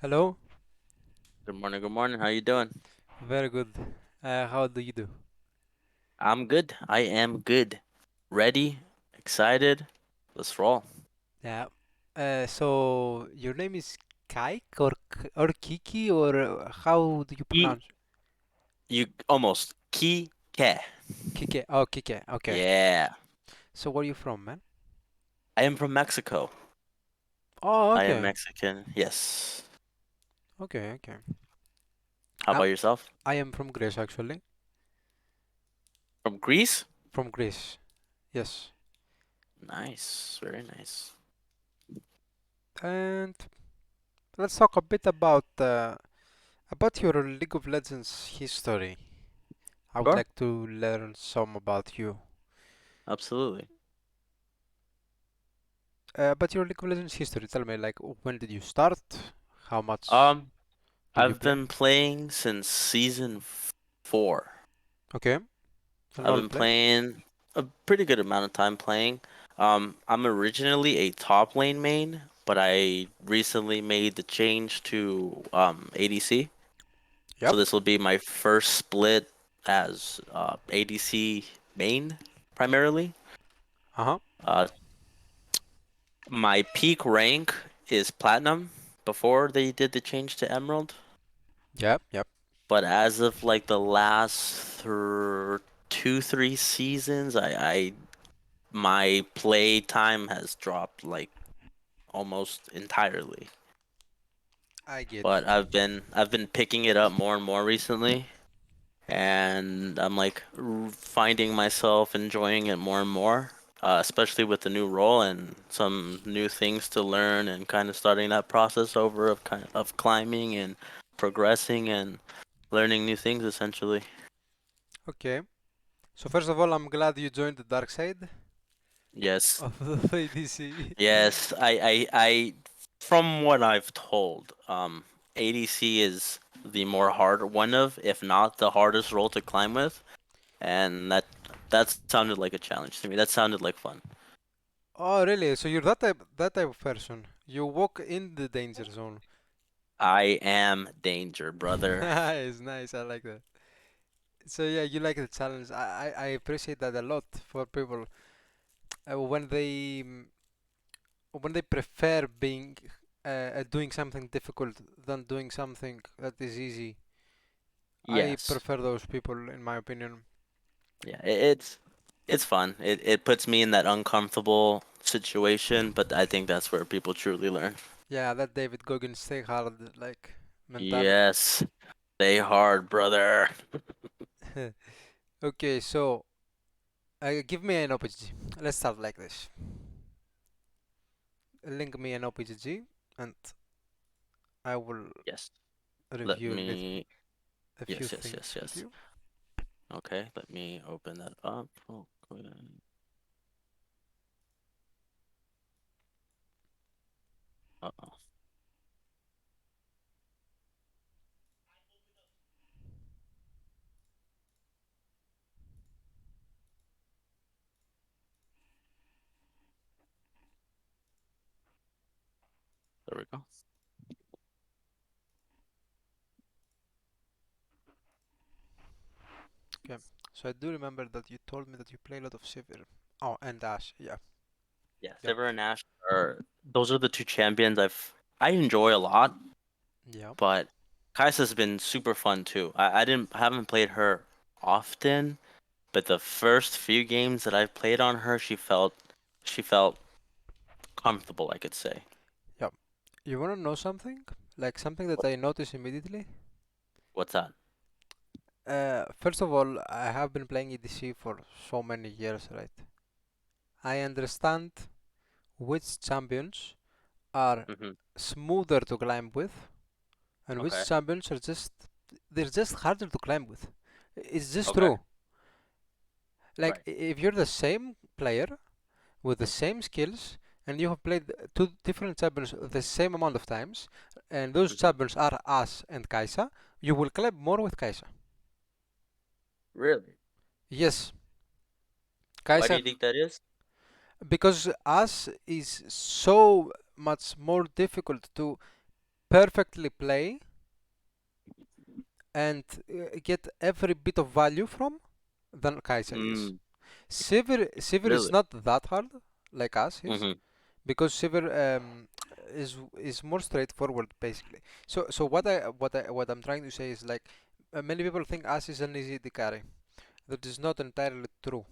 Hello. Good morning, good morning. How you doing? Very good. How do you do? I'm good. I am good. Ready, excited. Let's roll. Yeah. So your name is Kike or Kiki or how do you E pronounce? you almost Kike. Kike. Oh, Kike. Okay. Yeah. So where are you from, man? I am from Mexico. Oh, I am okay. Mexican. Yes. Okay, okay. How I'm, about yourself? I am from Greece actually. From Greece? From Greece. Yes. Nice. Very nice. And let's talk a bit about your League of Legends history. I would Sure. like to learn some about you. Absolutely. About your League of Legends history. Tell me, like, when did you start? How much Um, do you I've play? been playing since season 4. Okay, a I've role been play. playing a pretty good amount of time playing. I'm originally a top lane main, but I recently made the change to ADC. So Yep. this will be my first split as ADC main primarily. Uh-huh. Uh, my peak rank is platinum before they did the change to emerald, Yep, yep. but as of like the last 2, 3 seasons, I my play time has dropped like almost entirely. I get But you. I've been picking it up more and more recently, and I'm like finding myself enjoying it more and more, especially with the new role and some new things to learn and kind of starting that process over of climbing and progressing and learning new things essentially. Okay. So first of all, I'm glad you joined the dark side Yes. of the ADC. Yes, from what I've told, ADC is the more harder one of, if not the hardest role to climb with, and that sounded like a challenge to me. That sounded like fun. Oh, really? So you're that type of person. You walk in the danger zone. I am danger, brother. Nice, nice. I like that. So yeah, you like the challenge. I appreciate that a lot for people when they prefer being doing something difficult than doing something that is easy. I Yes. prefer those people, in my opinion. Yeah, it's fun. It puts me in that uncomfortable situation, but I think that's where people truly learn. Yeah, that David Goggins stay hard like mentality. Yes, stay hard, brother. Okay, so give me an OPG. Let's start like this. Link me an OPG, and I will Yes. Let review me. a few Yes, yes, things yes, with yes. you. Okay, let me open that up. Okay. Uh-oh. There we go. Okay, so I do remember that you told me that you play a lot of Sivir. Oh, and Ash. Yeah, Yeah, yep, Sivir and Ash are those are the two champions I enjoy a lot, yep. but Kai'Sa's been super fun too. I haven't played her often, but the first few games that I've played on her, she felt comfortable, I could say. Yep. You wanna know something? Like something that I noticed immediately? What's that? First of all, I have been playing EDC for so many years, right? I understand which champions are Mm-hmm. smoother to climb with and which Okay. champions are just harder to climb with. It's just Okay. true. Like Right. if you're the same player with the same skills and you have played two different champions the same amount of times and those Mm-hmm. champions are Us and Kai'Sa, you will climb more with Kai'Sa. Really? Yes, Why do Kai'Sa you think that is? because Us is so much more difficult to perfectly play and get every bit of value from than Kai'Sa is. Mm, Sivir is really? not that hard like us is, Mm-hmm. because Sivir is more straightforward basically. So what I'm trying to say is like many people think Ash is an easy carry. That is not entirely true.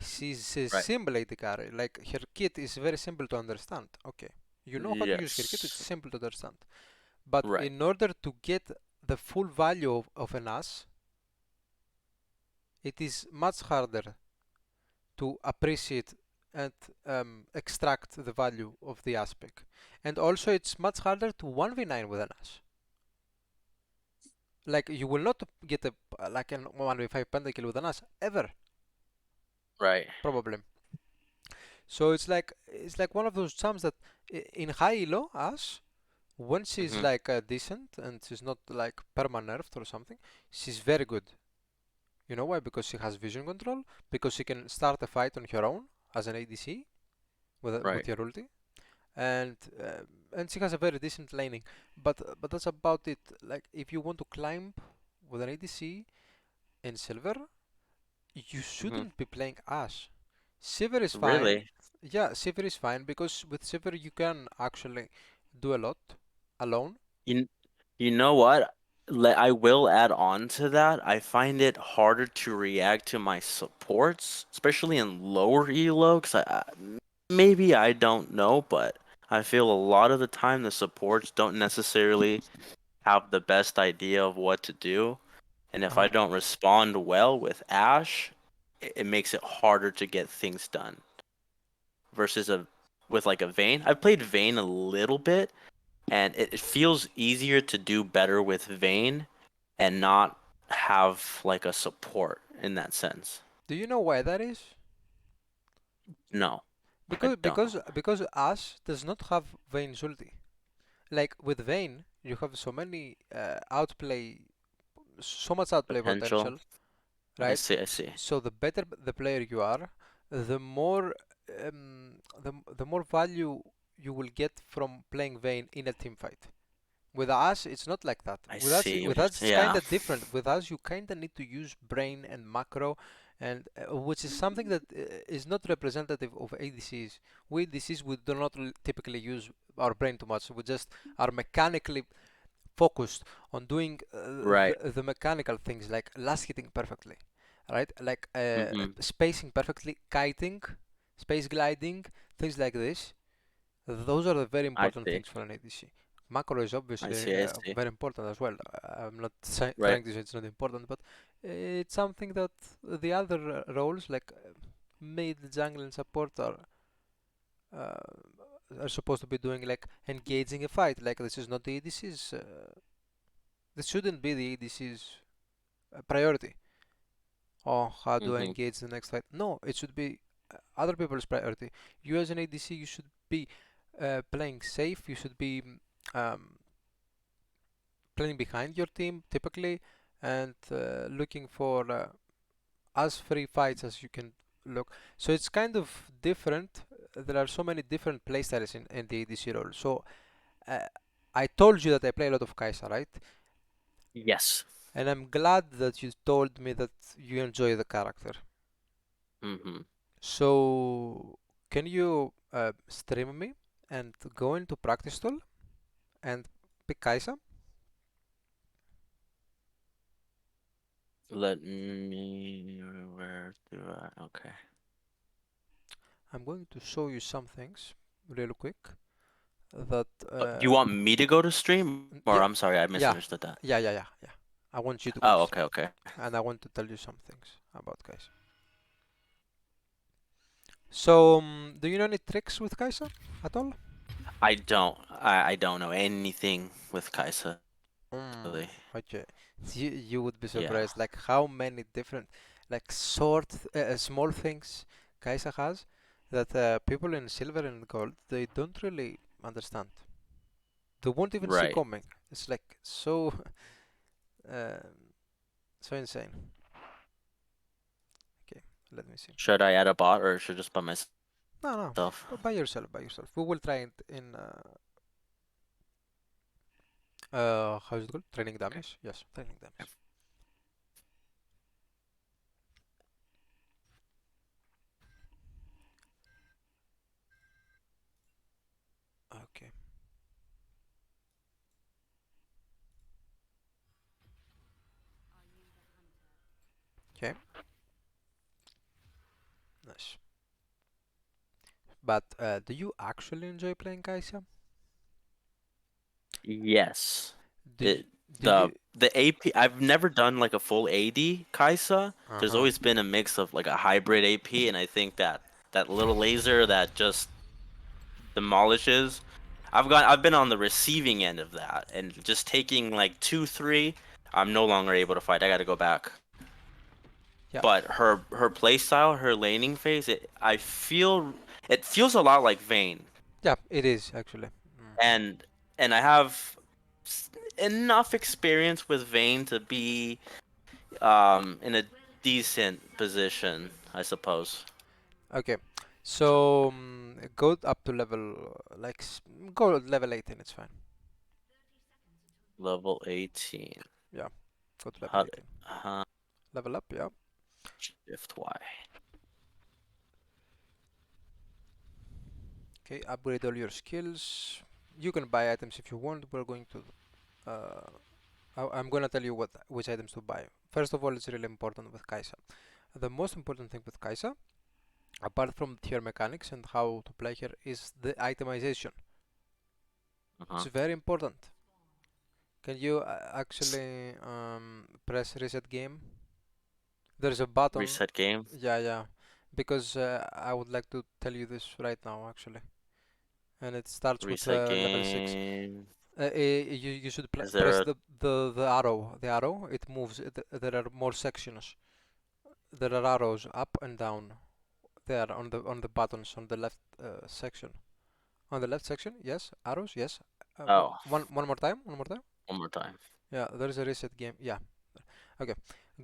She's a Right. simple AD carry. Like her kit is very simple to understand. Okay, you know how to use her kit. It's Yes. simple to understand. But Right. in order to get the full value of an Ash, it is much harder to appreciate and extract the value of the aspect. And also, it's much harder to 1v9 with an Ash. Like, you will not get a like an 1v5 pentakill with an Ash ever, Right. probably. So it's like one of those champs that in high elo Ash, when she's Mm-hmm. like decent and she's not like perma nerfed or something, she's very good. You know why? Because she has vision control, because she can start a fight on her own as an ADC with Right. her ulti, and she has a very decent laning. But that's about it. Like if you want to climb with an ADC in silver, you Mm-hmm. shouldn't be playing Ashe. Sivir is fine. Really? Yeah, Sivir is fine because with Sivir you can actually do a lot alone. You you know what? I will add on to that. I find it harder to react to my supports, especially in lower elo, because maybe I don't know, but I feel a lot of the time the supports don't necessarily have the best idea of what to do. And if I Uh-huh. don't respond well with Ash, it makes it harder to get things done versus a with like a Vayne. I've played Vayne a little bit, and it feels easier to do better with Vayne and not have like a support in that sense. Do you know why that is? No, I Because don't because know. because Ashe does not have Vayne's ulti. Like with Vayne, you have so many so much outplay Potential. potential, I right? see, I see. So the better the player you are, the more the more value you will get from playing Vayne in a team fight. With us, it's not like that. I With us, see what with you're us, it's saying. kind Yeah. of different. With us, you kind of need to use brain and macro, and which is something that is not representative of ADCs. We ADCs, we do not typically use our brain too much. We just are mechanically focused on doing Right. the mechanical things like last hitting perfectly, right? Like Mm-hmm. spacing perfectly, kiting, space gliding, things like this. Those are the very I important see. things for an ADC. Macro is I obviously see. I see. very important as well. I'm not Right. trying to say it's not important, but it's something that the other roles like mid, jungle, and support are supposed to be doing, like engaging a fight. Like this is not the ADC's. This shouldn't be the ADC's priority. Oh, how do I Mm-hmm. engage the next fight? No, it should be other people's priority. You as an ADC, you should be playing safe. You should be um, playing behind your team typically, and looking for as free fights as you can look. So it's kind of different. There are so many different playstyles in the ADC role. So uh, I told you that I play a lot of Kai'Sa, right? Yes. And I'm glad that you told me that you enjoy the character. Mm-hmm. So can you stream me and go into practice tool and pick Kai'Sa? Let me. Where do I? Okay. I'm going to show you some things real quick that Do you want me to go to stream, or yeah, I'm sorry, I yeah, misunderstood that. yeah. I want you to go to Oh, stream, okay, okay. and I want to tell you some things about Kai'Sa. So, do you know any tricks with Kai'Sa at all? I don't know anything with Kaisa Mm, really. okay. You would be Yeah. surprised, like how many different, like small things Kai'Sa has that people in silver and gold they don't really understand. They won't even see Right. coming. It's like so, uh, so insane. Okay, let me see. Should I add a bot or should I just by myself? No, no, by yourself, by yourself. We will try it in. How is it called? Training dummies? Yes, training dummies. Okay. Okay. Nice. But do you actually enjoy playing Kaisa? Yes. Do you It do you the AP I've never done like a full AD Kaisa. There's uh-huh. always been a mix of like a hybrid AP, and I think that that little laser that just demolishes. I've been on the receiving end of that, and just taking like 2-3, I'm no longer able to fight. I got to go back. Yeah. But her play style, her laning phase, I feel it feels a lot like Vayne, Yeah, it is actually. Mm. and I have enough experience with Vayne to be in a decent position, I suppose. Okay. So go up to level go level 18, it's fine. Level 18. Yeah. Go to level How 18. uh, Level up, yeah. shift Y. Okay, upgrade all your skills. You can buy items if you want. We're going to uh I'm gonna tell you what which items to buy. First of all, it's really important with Kaisa. The most important thing with Kaisa, apart from her mechanics and how to play her, is the itemization. It's Uh-huh. very important. Can you actually press reset game? There's a button. Reset game. Yeah, yeah. Because I would like to tell you this right now, actually. And it starts with Reset level 6. game. You should Is press there a the arrow. The arrow, it moves. There are more sections. There are arrows up and down there on the buttons on the left section. On the left section, yes. Arrows, yes. oh, One more time. One more time. one more time. Yeah, there is a reset game. Yeah. Okay.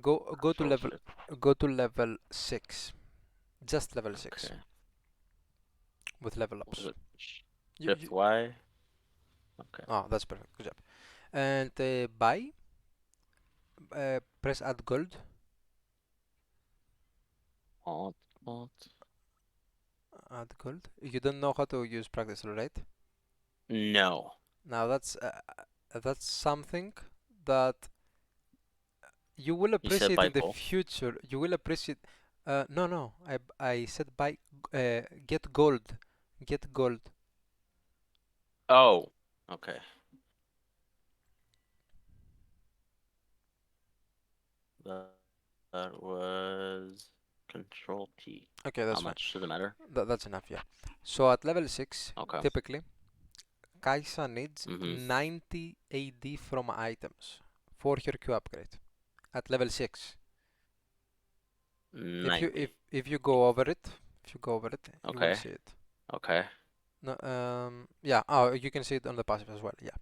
Go to Control level shift. go to level 6. Just level 6 Okay. with level What is ups. it? You Shift Y. Okay. Oh, that's perfect. Good job. And buy, press add gold. Alt. Alt. Add gold. You don't know how to use practice, right? No. Now that's something that you will You said appreciate by in the goal. future. You will appreciate. No, no. I said buy. Get gold. Get gold. Oh. Okay. That, that was Control T. Okay, How that's fine. much does it matter? That's enough. Yeah. So at level 6, Okay. typically, Kaisa needs Mm-hmm. 90 AD from items for her Q upgrade. At level 6. Ninety. If you go over it, if you go over it, you will Okay. see it. Okay. No, yeah. Oh, you can see it on the passive as well. Yeah.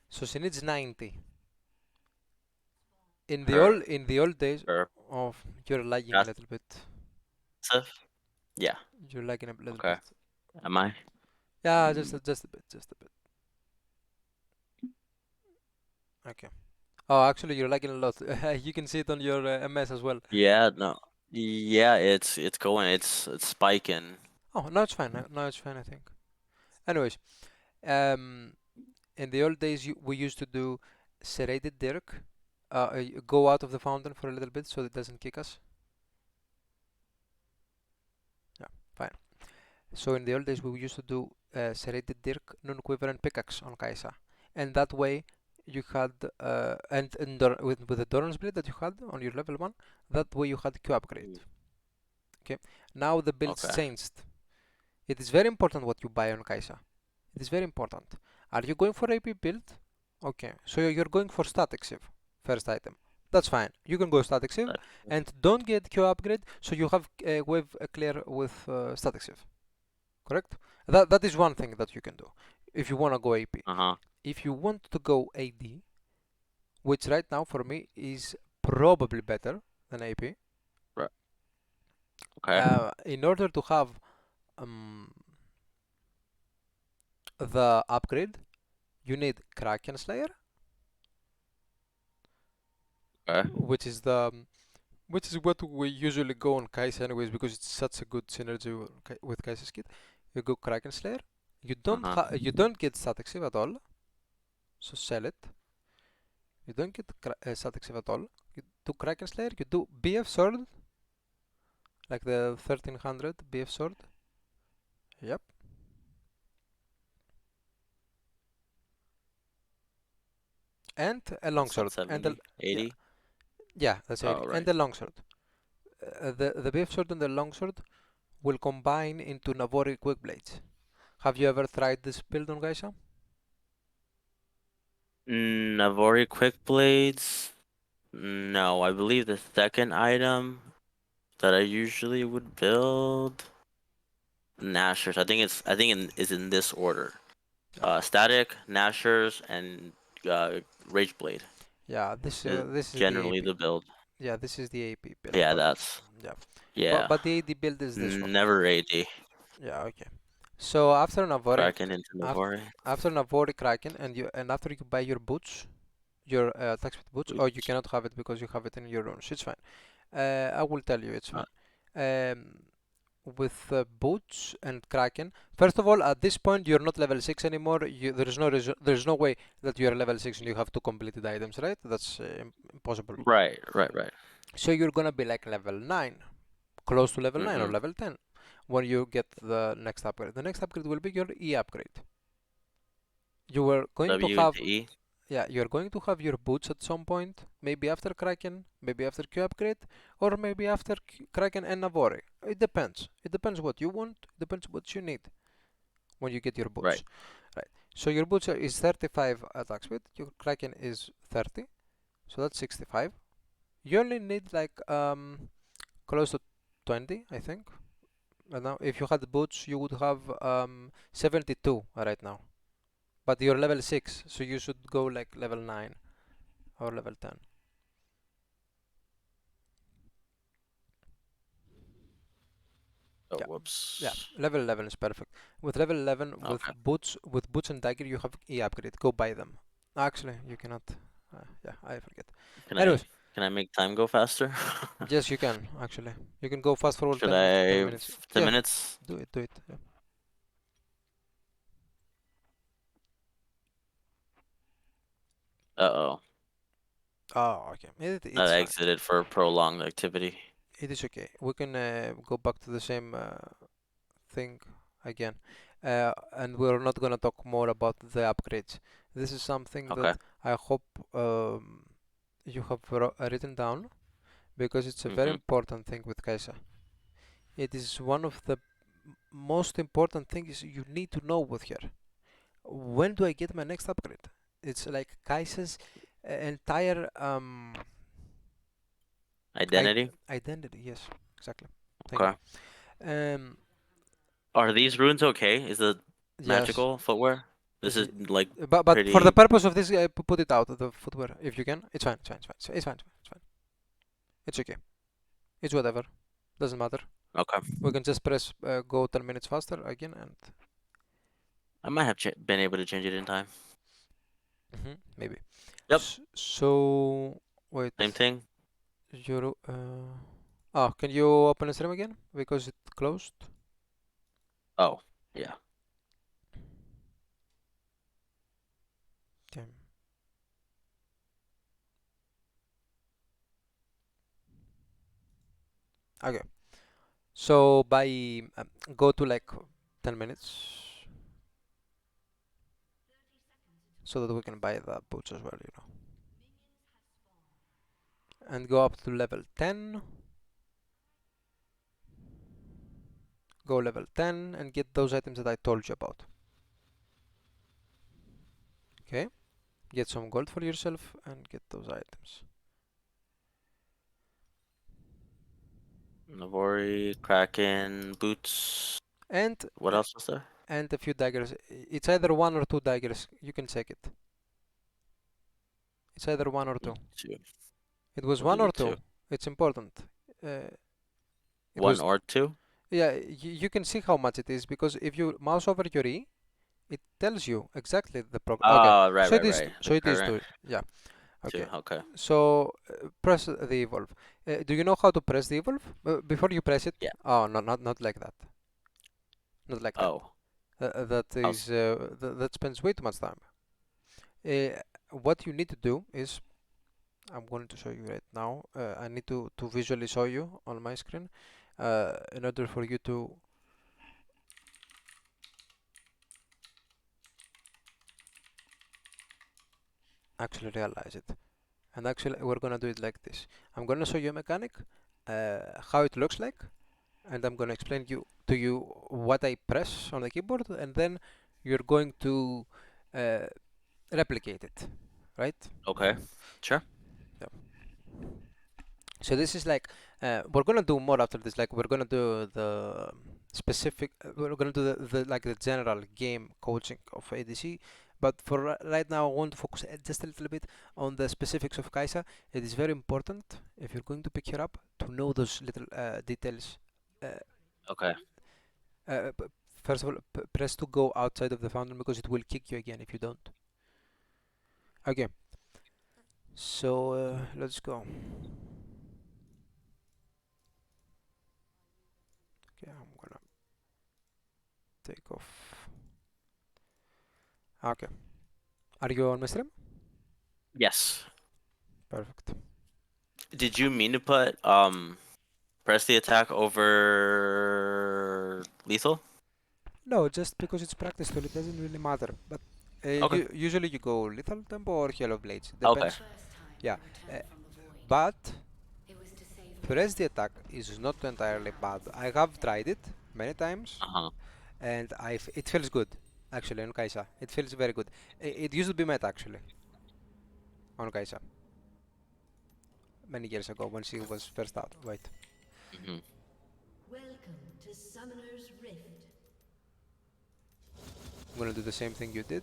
So she needs 90. Her. In the old days, Her. of you're lagging a little bit. Passive. Yeah. You're lagging a little Okay. bit. Am I? Yeah, Mm, just a bit, just a bit. Okay. Oh, actually, you're lagging a lot. You can see it on your MS as well. yeah. No. Yeah. It's going. It's spiking. Oh, now it's fine. Now it's fine, I think. Anyways, um, in the old days, we used to do serrated dirk. Go out of the fountain for a little bit so it doesn't kick us. Yeah, fine. So in the old days, we used to do serrated dirk, non-quiver, pickaxe on Kaisa, and that way you had with the Doran's blade that you had on your level 1, that way you had Q upgrade. Mm, Okay. Now the build's okay. changed. It is very important what you buy on Kaisa. It is very important. Are you going for AP build? Okay, so you're going for static sieve, first item. That's fine. You can go static sieve That, and don't get Q upgrade, so you have wave clear with static sieve. Correct? That is one thing that you can do if you wanna go AP. uh-huh. If you want to go AD, which right now for me is probably better than AP, Right. Okay. in order to have um, the upgrade, You need Kraken Slayer, Okay. which is the which is what we usually go on Kai'Sa anyways because it's such a good synergy with Kai'Sa's kit. You go Kraken Slayer. Uh-huh. You don't get static save at all, so sell it. You don't get static save at all. You do Kraken Slayer. You do BF Sword, like the 1300 BF Sword. Yep. And a That's not longsword. And a, 70, yeah, 80. yeah, that's it. Oh, And right. the longsword. The BF Sword and the longsword will combine into Navori Quick Blades. Have you ever tried this build on Gaisha? Navori Quick Blades. No, I believe the second item that I usually would build Nashers. Is in this order. Yeah. Static, Nashers, and Rage Blade Yeah, is this is the generally AP. the build. Yeah, this is the AP build, Yeah, but that's yeah, yeah. but the AD build is this one. Never AD. Yeah, okay. So Kraken into Navori. After Navori Kraken and after you buy your boots, your attack speed boots, or you Oops. cannot have it because you have it in your runes. It's fine. I will tell you, it's Uh, fine. With boots and Kraken, first of all, at this point you're not level 6 anymore. There's no way that you are level 6 and you have two completed items, right? That's impossible. right, right, right. So you're gonna be like level 9, close to level 9 or Mm-hmm. level 10 when you get the next upgrade. The next upgrade will be your E upgrade. You were going to W have into E. Yeah, you're going to have your boots at some point, maybe after Kraken, maybe after Q upgrade, or maybe after Kraken and Navori. It depends. It depends what you want, it depends what you need when you get your Right. boots. Right. So your boots is 35 attack speed, your Kraken is 30, so that's 65. You only need like close to 20, I think. And now if you had boots, you would have 72 right now. But you're level 6, so you should go like level 9 or level 10. Oh, Yeah, yeah. whoops. Level 11 is perfect. With level 11, Okay. with boots and dagger, you have E upgrade. Go buy them. Actually, you cannot. Yeah, I forget. Can I Anyways, can I make time go faster? yes, you can actually. You can go fast forward Should 10 I minutes. 10 Yeah, minutes? do it, do it. Yeah. Uh-oh. Oh, okay. I It's fine. exited for prolonged activity. It is okay. We can go back to the same thing again. And we're not gonna talk more about the upgrades. This is something that Okay. I hope you have written down because it's a very Mm-hmm. important thing with Kaisa. It is one of the most important things you need to know with her. When do I get my next upgrade? It's like Kaisa's entire Identity. identity. Yes, exactly. Thank you. Okay. Um, Are these runes okay? Is it yes, magical footwear? This is is it, like but for the pretty purpose of this, put it out the footwear if you can. It's fine. It's fine. It's fine. It's fine. It's fine. It's okay. It's whatever. Doesn't matter. okay. We can just press go 10 minutes faster again and I might have been able to change it in time. maybe. Yep. So wait, Same thing. your oh, can you open the stream again because it closed? Oh, yeah. Okay. Okay. So by go to like 10 minutes so that we can buy the boots as well, and go up to level 10. Go level 10 and get those items that I told you about. Okay? Get some gold for yourself and get those items. Navori, Kraken, boots. And What else was there? and a few daggers. It's either one or two daggers. You can check it. It's either one or two. Two. It was We'll do one the or two. two. It's important. Uh, it One was or two? Yeah. You can see how much it is because if you mouse over your E, It tells you exactly the program. Okay, Oh, right, so it right, is right. The so it is current to yeah. too. Okay, Okay. so press the evolve. Do you know how to press the evolve? Before you press it, Yeah. oh no, not like that, not like that. Oh. That How's is that spends way too much time. What you need to do is, I'm going to show you right now. I need to visually show you on my screen, in order for you to actually realize it. And actually, we're gonna do it like this. I'm gonna show you a mechanic, how it looks like, and I'm gonna explain to you what I press on the keyboard, and then you're going to uh, replicate it, right? okay? Sure. Yeah. So this is like we're gonna do more after this. Like we're gonna do the specific. We're gonna do the like the general game coaching of ADC. But for right now, I want to focus just a little bit on the specifics of Kaisa. It is very important if you're going to pick her up to know those little details. Uh, Okay. uh, p- First of all, press to go outside of the fountain because it will kick you again if you don't. Okay, so let's go. Okay, I'm gonna take off. Okay. Are you on my stream? Yes. Perfect. Did you mean to put press the attack over lethal? No, just because it's practice tool, it doesn't really matter. But Okay. usually you go Lethal Tempo or Halo Blades. Okay. Depends. Yeah. Uh, but press the attack is not entirely bad. I have tried it many times, Uh-huh. and it feels good. Actually, on Kaisa, it feels very good. It used to be meta actually on Kaisa many years ago when she was first out. Wait, Hmm. Welcome to Summoner's Rift. I'm gonna do the same thing you did.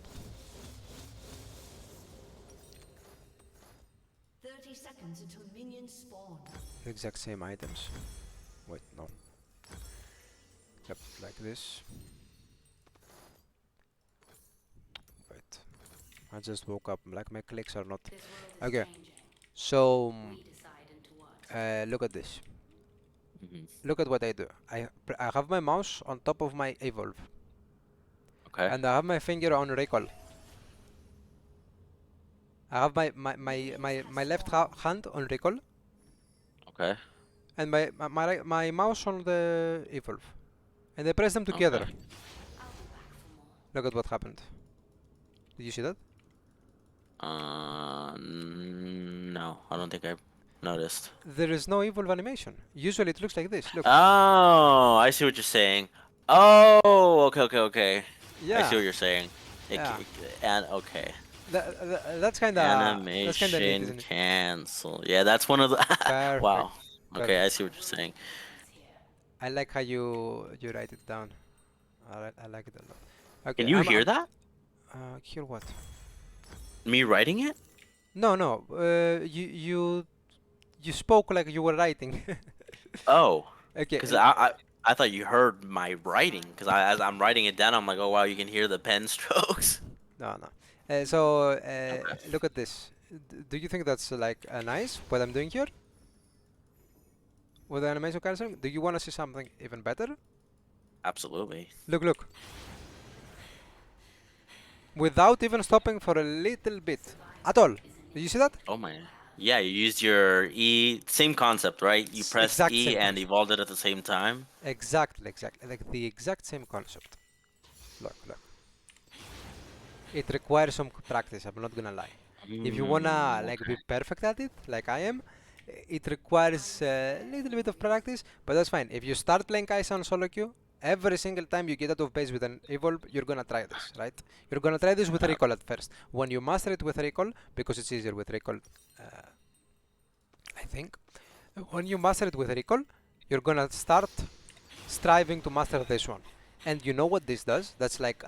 30 seconds until minions spawn. The exact same items. Wait, no. Yep, like this. Wait, I just woke up. Like my clicks are not. Okay, so look at this. Hmm. Look at what I do. I have my mouse on top of my evolve, Okay. and I have my finger on recall. I have my left hand on recall, Okay. and my mouse on the evolve, and I press them Okay. together. Look at what happened. Did you see that? No, I don't think I noticed. There is no evolve animation. Usually it looks like this. Look. Oh, I see what you're saying. Oh, okay, okay, okay. I see Yeah, what you're saying. yeah. And okay. That's kinda neat, Animation isn't it? cancel. Yeah, that's one of the. Perfect, Wow. Okay, I perfect. see what you're saying. I like how you write it down. I like it a lot. Can Okay, you hear I'm that? here. What? Me writing it? No, no. You spoke like you were writing. Oh, Okay. because I thought you heard my writing. Because as I'm writing it down, I'm like, oh wow, you can hear the pen strokes. No, no. So Okay. look at this. Do you think that's like nice what I'm doing here with the animation cancel? Do you want to see something even better? Absolutely. Look, look. Without even stopping for a little bit at all. Did you see that? Oh my. Yeah, you used your E. Same concept, right? You pressed Exact E same and concept. evolved it at the same time. Exactly, exactly. Like the exact same concept. Look, look. It requires some practice, I'm not gonna lie. If you wanna like be Okay. perfect at it, like I am, it requires a little bit of practice, but that's fine. If you start playing Kai'Sa on solo queue, every single time you get out of base with an evolve, you're gonna try this, right? You're gonna try this with Uh, recall at first. When you master it with recall, because it's easier with recall, uh, I think. When you master it with recall, you're gonna start striving to master this one. And you know what this does? That's like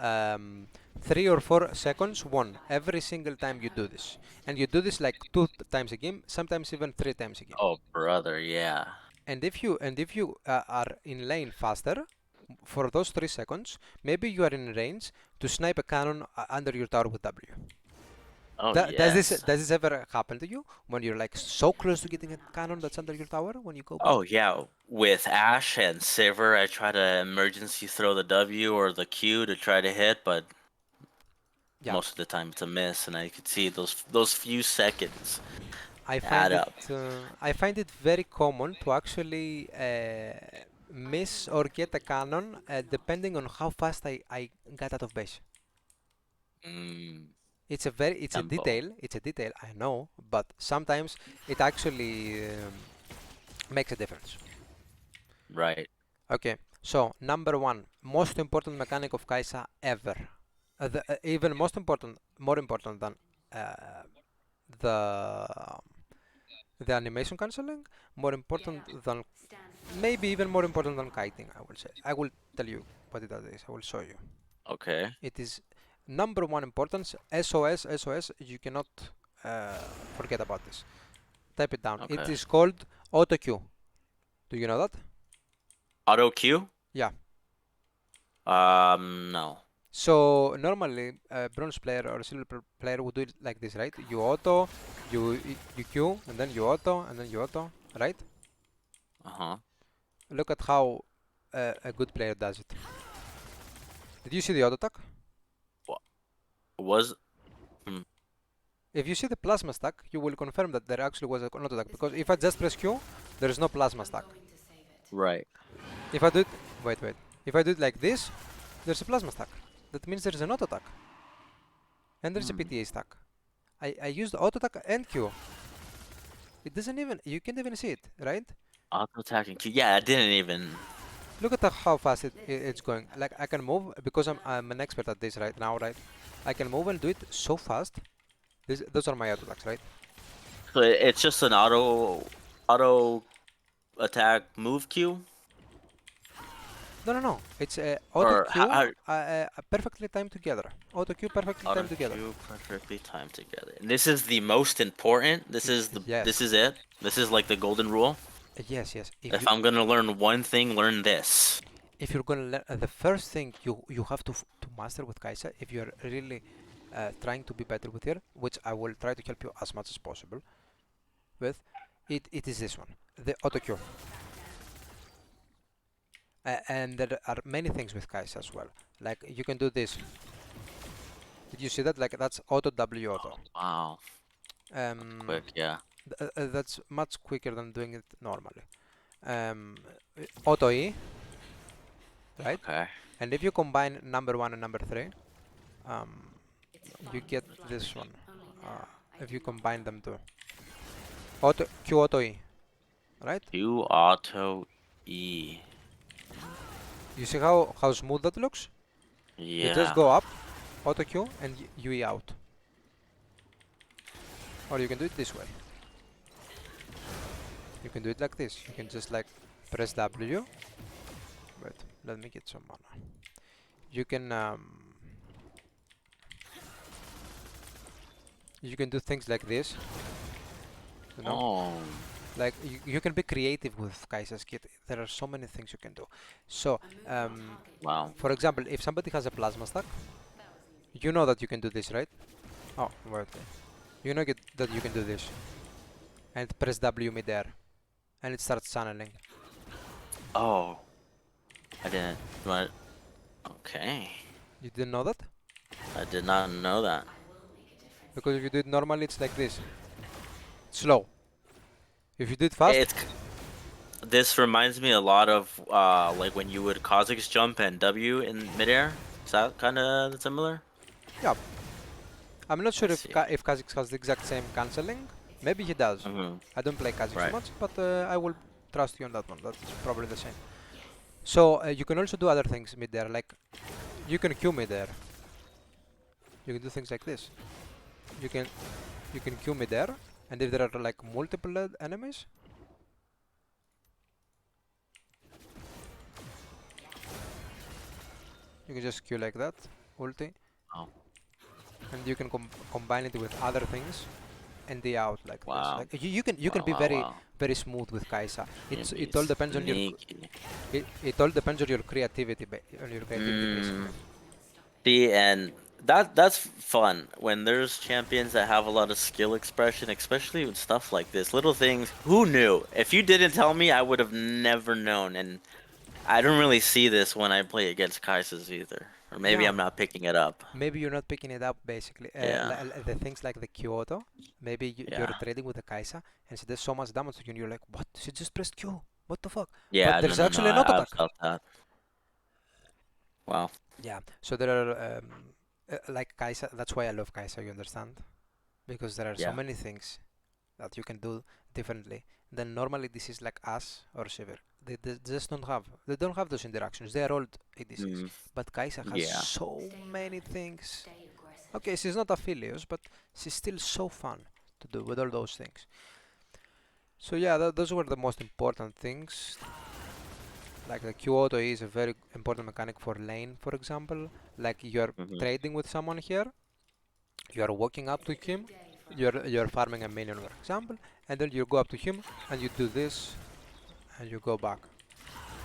3 or 4 seconds won every single time you do this. And you do this like times a game, sometimes even 3 times a game. oh, brother, yeah. And if you are in lane faster, For those 3 seconds, maybe you are in range to snipe a cannon under your tower with W. Oh Does yes. this ever happen to you when you're like so close to getting a cannon that's under your tower when you go back? Oh yeah. With Ash and Sivir, I try to emergency throw the W or the Q to try to hit, but Yeah, most of the time it's a miss, and I could see those few seconds I add find it up. very common to actually miss or get a cannon depending on how fast I got out of base. Mm, It's a tempo. detail. It's a detail, I know, but sometimes it actually makes a difference. Right. Okay, so number one, most important mechanic of Kaisa ever. Even more important than uh, the the animation cancelling, more important than maybe even more important than kiting. I will say. I will tell you what it is. I will show you. Okay. It is number one importance. SOS, SOS. You cannot forget about this. Type it down. It Okay. is called auto queue. Do you know that? Auto Q? Yeah. No. So normally a bronze player or a silver player would do it like this, right? You auto, you queue, and then you auto, and then you auto, right? Uh-huh. Look at how a good player does it. Did you see the auto attack? What was hmm. If you see the plasma stack, you will confirm that there actually was an auto attack because if I just press Q, there is no plasma stack. Right. If I do it, wait. If I do it like this, there's a plasma stack. That means there's an auto attack and there's a Hmm. PTA stack. I used auto attack and Q. It doesn't even, you can't even see it, right? Auto attacking Q. Yeah, I didn't even. Look at how fast it's going. Like I can move because I'm an expert at this right now, right? I can move and do it so fast. Those are my auto attacks, right? So it's just an auto attack move Q, No. It's auto or how queue perfectly timed together. Auto queue perfectly auto timed together. Q perfectly timed together. And this is the most important. This Yes, is it. This is like the golden rule. yes. If I'm gonna learn one thing, learn this. If you're gonna learn the first thing you have to master with Kaisa, if you're really trying to be better with her, which I will try to help you as much as possible with, it is this one, the auto queue. And there are many things with Kaisa as well. Like you can do this. Did you see that? Like that's auto W auto. Oh, wow, that's Um, quick. Yeah. that's much quicker than doing it normally. Um, auto E, right? Okay. And if you combine number one and number three, um, you get this one. Uh, if you combine them two, Q auto E, right? Q auto E. You see how smooth that looks? You just Yeah. go up, auto Q, and you E out. Or you can do it this way. You can do it like this. You can just like press W. Wait, let me get some mana. You can do things like this, you know? Oh. Like you can be creative with Kaisa's kit. There are so many things you can do. So, Wow. for example, if somebody has a plasma stack, you know that you can do this, right? Oh, wait. You know that you can do this, and press W mid-air, and it starts channeling. Oh. I didn't. But okay. You didn't know that? I did not know that. Because if you do it normally, it's like this. Slow. If you do it fast, It's This reminds me a lot of like when you would Kha'Zix jump and W in midair. Is that kind of similar? yeah. I'm not I sure see. if Kha'Zix has the exact same cancelling. Maybe he does. Mm-hmm. I don't play Kha'Zix so Right. much, but I will trust you on that one. That's probably the same. So you can also do other things mid-air, like you can Q mid-air. You can do things like this. You can Q mid-air, and if there are like multiple enemies, you can just Q like that, ulti, Oh. and you can combine it with other things. and day out like this. Wow. Like you can Wow. be Wow. very Wow. very smooth with Kai'Sa. You'd be It all depends on sneaky. it all depends on your creativity basically. Mm. See, and that's fun when there's champions that have a lot of skill expression, especially with stuff like this. Little things. Who knew? If you didn't tell me, I would have never known. And I don't really see this when I play against Kai'Sa's either. Or maybe Yeah, I'm not picking it up. maybe you're not picking it up basically. Yeah. The things like the Kyoto, maybe you're Yeah. trading with the Kai'Sa and she does so much damage to you and you're like, what? She just pressed Q. What the fuck? But Yeah. No. there's No. No. actually an auto I've attack. felt that. Wow. Yeah, so there are like Kai'Sa. That's why I love Kai'Sa. You understand? Because there are so Yeah. many things that you can do differently than normally this is like us or Shiver. They just don't have. They don't have those interactions. They are old ADCs. Mm, But Kai'Sa has yeah. so many things. Okay, she's not Aphelios, but she's still so fun to do with all those things. So yeah, those were the most important things. Like the Q auto is a very important mechanic for lane, for example. Like you're Hmm. trading with someone here, you are walking up to him, you're farming a minion, for example, and then you go up to him and you do this and you go back,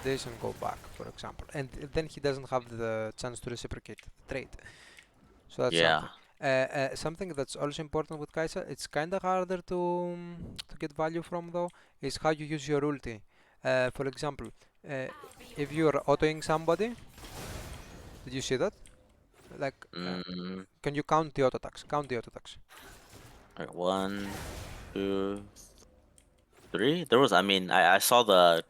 this and go back, for example, and then he doesn't have the chance to reciprocate the trade. So that's Yeah. something. Something that's also important with Kai'Sa, it's kind of harder to get value from though, is how you use your ulti. For example, uh, if you're autoing somebody, did you see that? Like, Mm, can you count the auto attacks? Count the auto attacks. alright, 1, 2, 3. There was. I mean, I saw the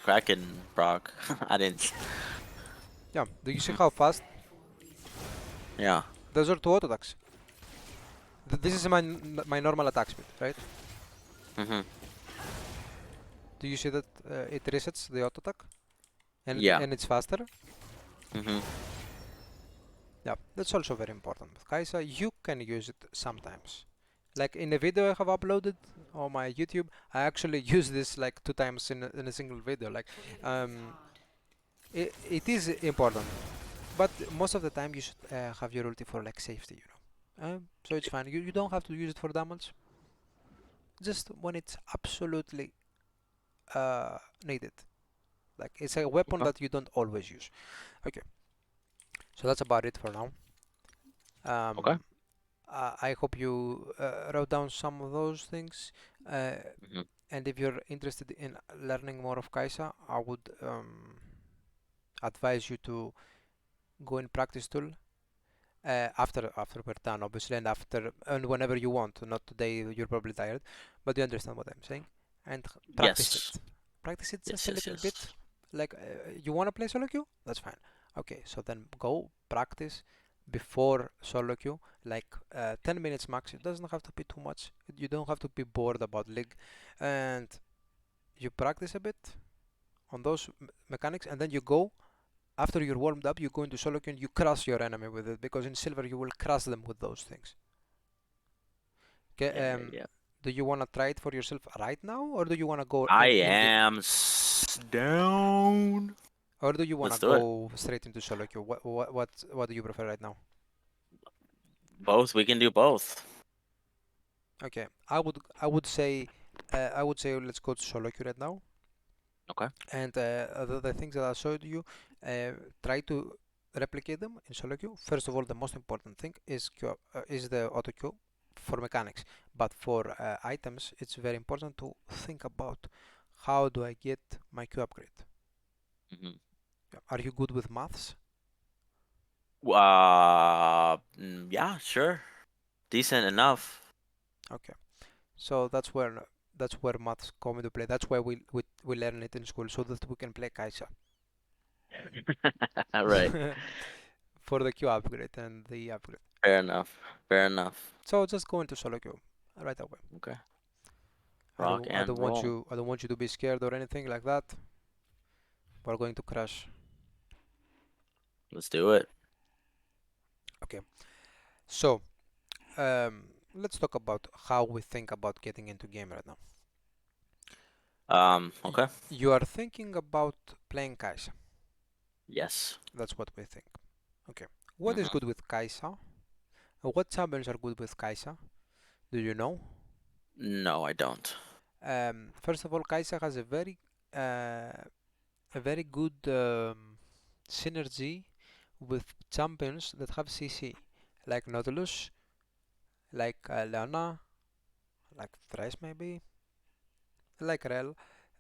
Kraken proc. I didn't. Yeah, do you see how fast? Yeah. Those are two auto attacks. This is my normal attack speed, right? Hmm. Do you see that it resets the auto attack Yeah. and it's faster? Hmm. Yeah, that's also very important. With Kai'Sa, you can use it sometimes. Like in a video I have uploaded on my YouTube, I actually use this like 2 times in a single video. Like, um, it is important, but most of the time you should have your ulti for like safety, you know. So it's fine. You don't have to use it for damage. Just when it's absolutely needed. Like it's a weapon Okay. that you don't always use. Okay, so that's about it for now. Okay. Um, I hope you wrote down some of those things. Uh, Hmm. and if you're interested in learning more of Kai'Sa, I would advise you to go in practice tool after we're done, obviously, and whenever you want. Not today, you're probably tired, but you understand what I'm saying. And practice Yes. it. Practice it Yes. just a Yes. little Yes. bit. Like you want to play solo queue? That's fine. Okay, so then go practice before solo queue, like 10 minutes max. It doesn't have to be too much. You don't have to be bored about league, and you practice a bit on those mechanics, and then you go after you're warmed up, you go into solo queue and you crush your enemy with it because in silver you will crush them with those things. Okay, Yeah. Yeah. Yeah. do you want to try it for yourself right now, or do you want to go I in the, am down. or do you want to Let's do it. go straight into solo queue? What do you prefer right now? Both. We can do both. Okay, I would say let's go to solo queue right now. Okay. And the things that I showed you, try to replicate them in solo queue. First of all, the most important thing is is the auto queue for mechanics. But for items, it's very important to think about how do I get my queue upgrade. Hmm. Are you good with maths? Yeah. Sure. Decent enough. Okay, so that's where maths come into play. That's why we learn it in school so that we can play Kai'Sa Right. for the queue upgrade and the upgrade. Fair enough. Fair enough. So just go into solo queue right away. Okay. I Rock don't I and don't want roll. you I don't want you to be scared or anything like that. We're going to crash. Let's do it. Okay. So let's talk about how we think about getting into game right now. Okay. You are thinking about playing Kai'Sa. Yes. That's what we think. Okay. What is Hmm. good with Kai'Sa? What champions are good with Kai'Sa? Do you know? No, I don't. First of all, Kai'Sa has a very good synergy with champions that have CC, like Nautilus, like Leona, like Thresh maybe, like Rel,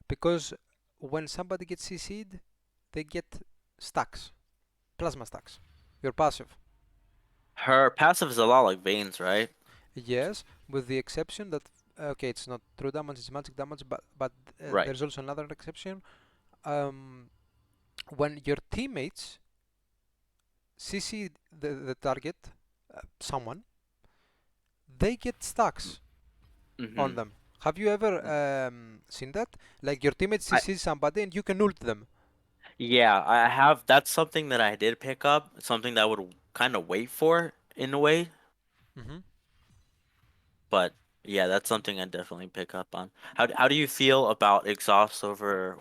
because when somebody gets CC'd, they get stacks, plasma stacks. Your passive. Her passive is a lot like Vayne's, right? Yes, with the exception that okay, it's not true damage, it's magic damage, but Right. there's also another exception. Um, when your teammates CC the target, someone, they get stacks on Mm-hmm. them. Have you ever seen that? Like your teammate I CCs somebody and you can ult them. Yeah, I have. That's something that I did pick up. Something that I would kind of wait for in a way, Hmm. but yeah, that's something I definitely pick up on. How do you feel about exhaust over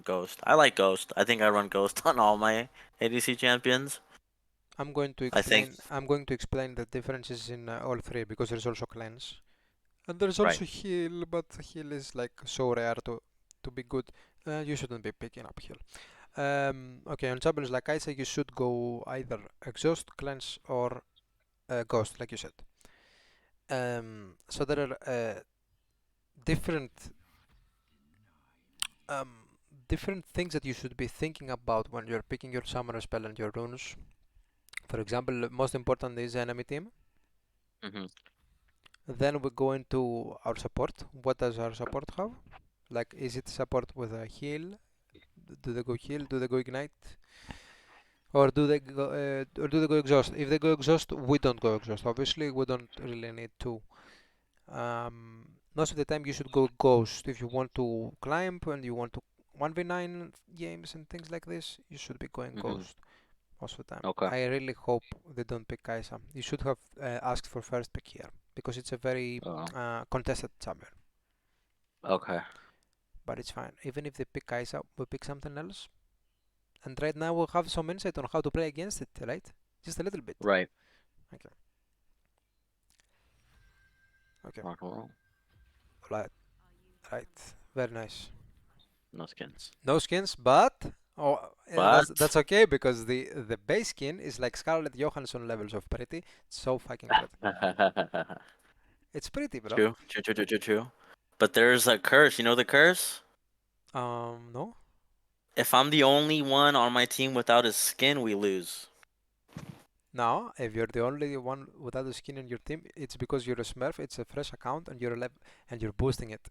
Ghost? I like Ghost. I think I run Ghost on all my ADC champions. I think I'm going to explain the differences in all three because there's also cleanse and there's right. also heal, but heal is like so rare to be good. You shouldn't be picking up heal. Okay, on champions like I say, you should go either exhaust, cleanse, or ghost, like you said. So there are different um, different things that you should be thinking about when you're picking your summoner spell and your runes. For example, most important is enemy team. Hmm. Then we go into our support. What does our support have? Like, is it support with a heal? Do they go heal? Do they go ignite? Or do they go exhaust? If they go exhaust, we don't go exhaust. Obviously, we don't really need to. Most of the time, you should go ghost if you want to climb and you want to 1v9 games and things like this. You should be going Hmm. ghost most of the time. Okay. I really hope they don't pick Kai'Sa. You should have asked for first pick here because it's a very Oh, contested champion. okay. But it's fine. Even if they pick Kai'Sa, we pick something else. And right now we have some insight on how to play against it, right? Just a little bit. Right. Okay. Okay. Rock and roll. Right. Right. Very nice. No skins. No skins, but that's But okay because the base skin is like Scarlett Johansson levels of pretty. It's so fucking pretty. It's pretty, bro. true, true, true, true, true, true. But there's a curse. You know the curse? No. If I'm the only one on my team without a skin, we lose. Now, if you're the only one without a skin in your team, it's because you're a Smurf. It's a fresh account, and you're boosting it.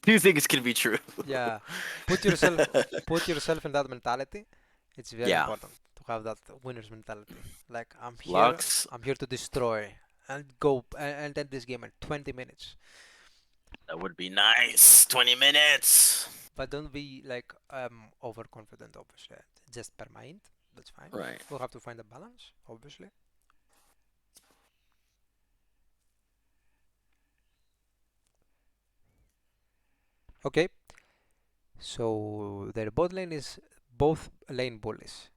Two things can be true. Yeah, put yourself put yourself in that mentality. It's very Yeah. important to have that winner's mentality. Like Lux, I'm here to destroy and go and end this game in 20 minutes. that would be nice. 20 minutes. But don't be like overconfident. Obviously, just per mind. That's fine. Right. We'll have to find a balance. Obviously. Okay. So their bot lane is both lane bullies.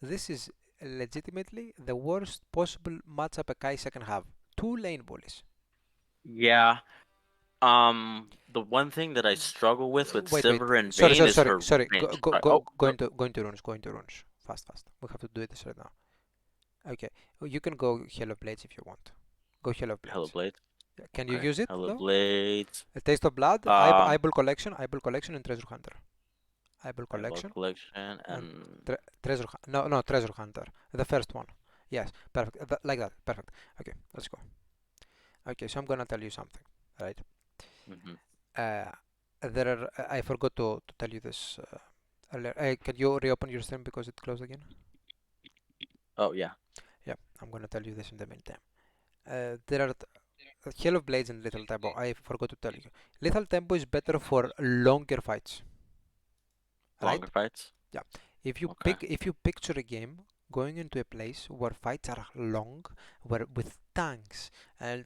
This is legitimately the worst possible matchup a Kai'Sa can have. Two lane bullies. Yeah. The one thing that I struggle with Wait. Sivir and Sorry, Vayne sorry, is sorry, her sorry. range. Oh, no. Go into runes. Go into runes. Fast, fast. We have to do this right now. Okay. You can go Hell of Blades if you want. Go Hell of Hello Blades. Blade. Yeah, can you Okay. use it Hello though? Blades. A Taste of Blood, Um, Eyeball Collection, and Treasure Hunter. Eyeball Eyeball Collection Collection and and no, Treasure Hunter. The first one. Yes, perfect. Like that. Perfect. Okay, let's go. Okay, so I'm gonna tell you something, right? hmm. Uh, I forgot to tell you this earlier. Can you reopen your stream because it closed again? Oh yeah. Yeah, I'm gonna tell you this in the meantime. There are Hell of Blades and Lethal Tempo. I forgot to tell you. Lethal Tempo is better for longer fights, right? Longer fights. Yeah. Okay. If you picture a game going into a place where fights are long, where with tanks and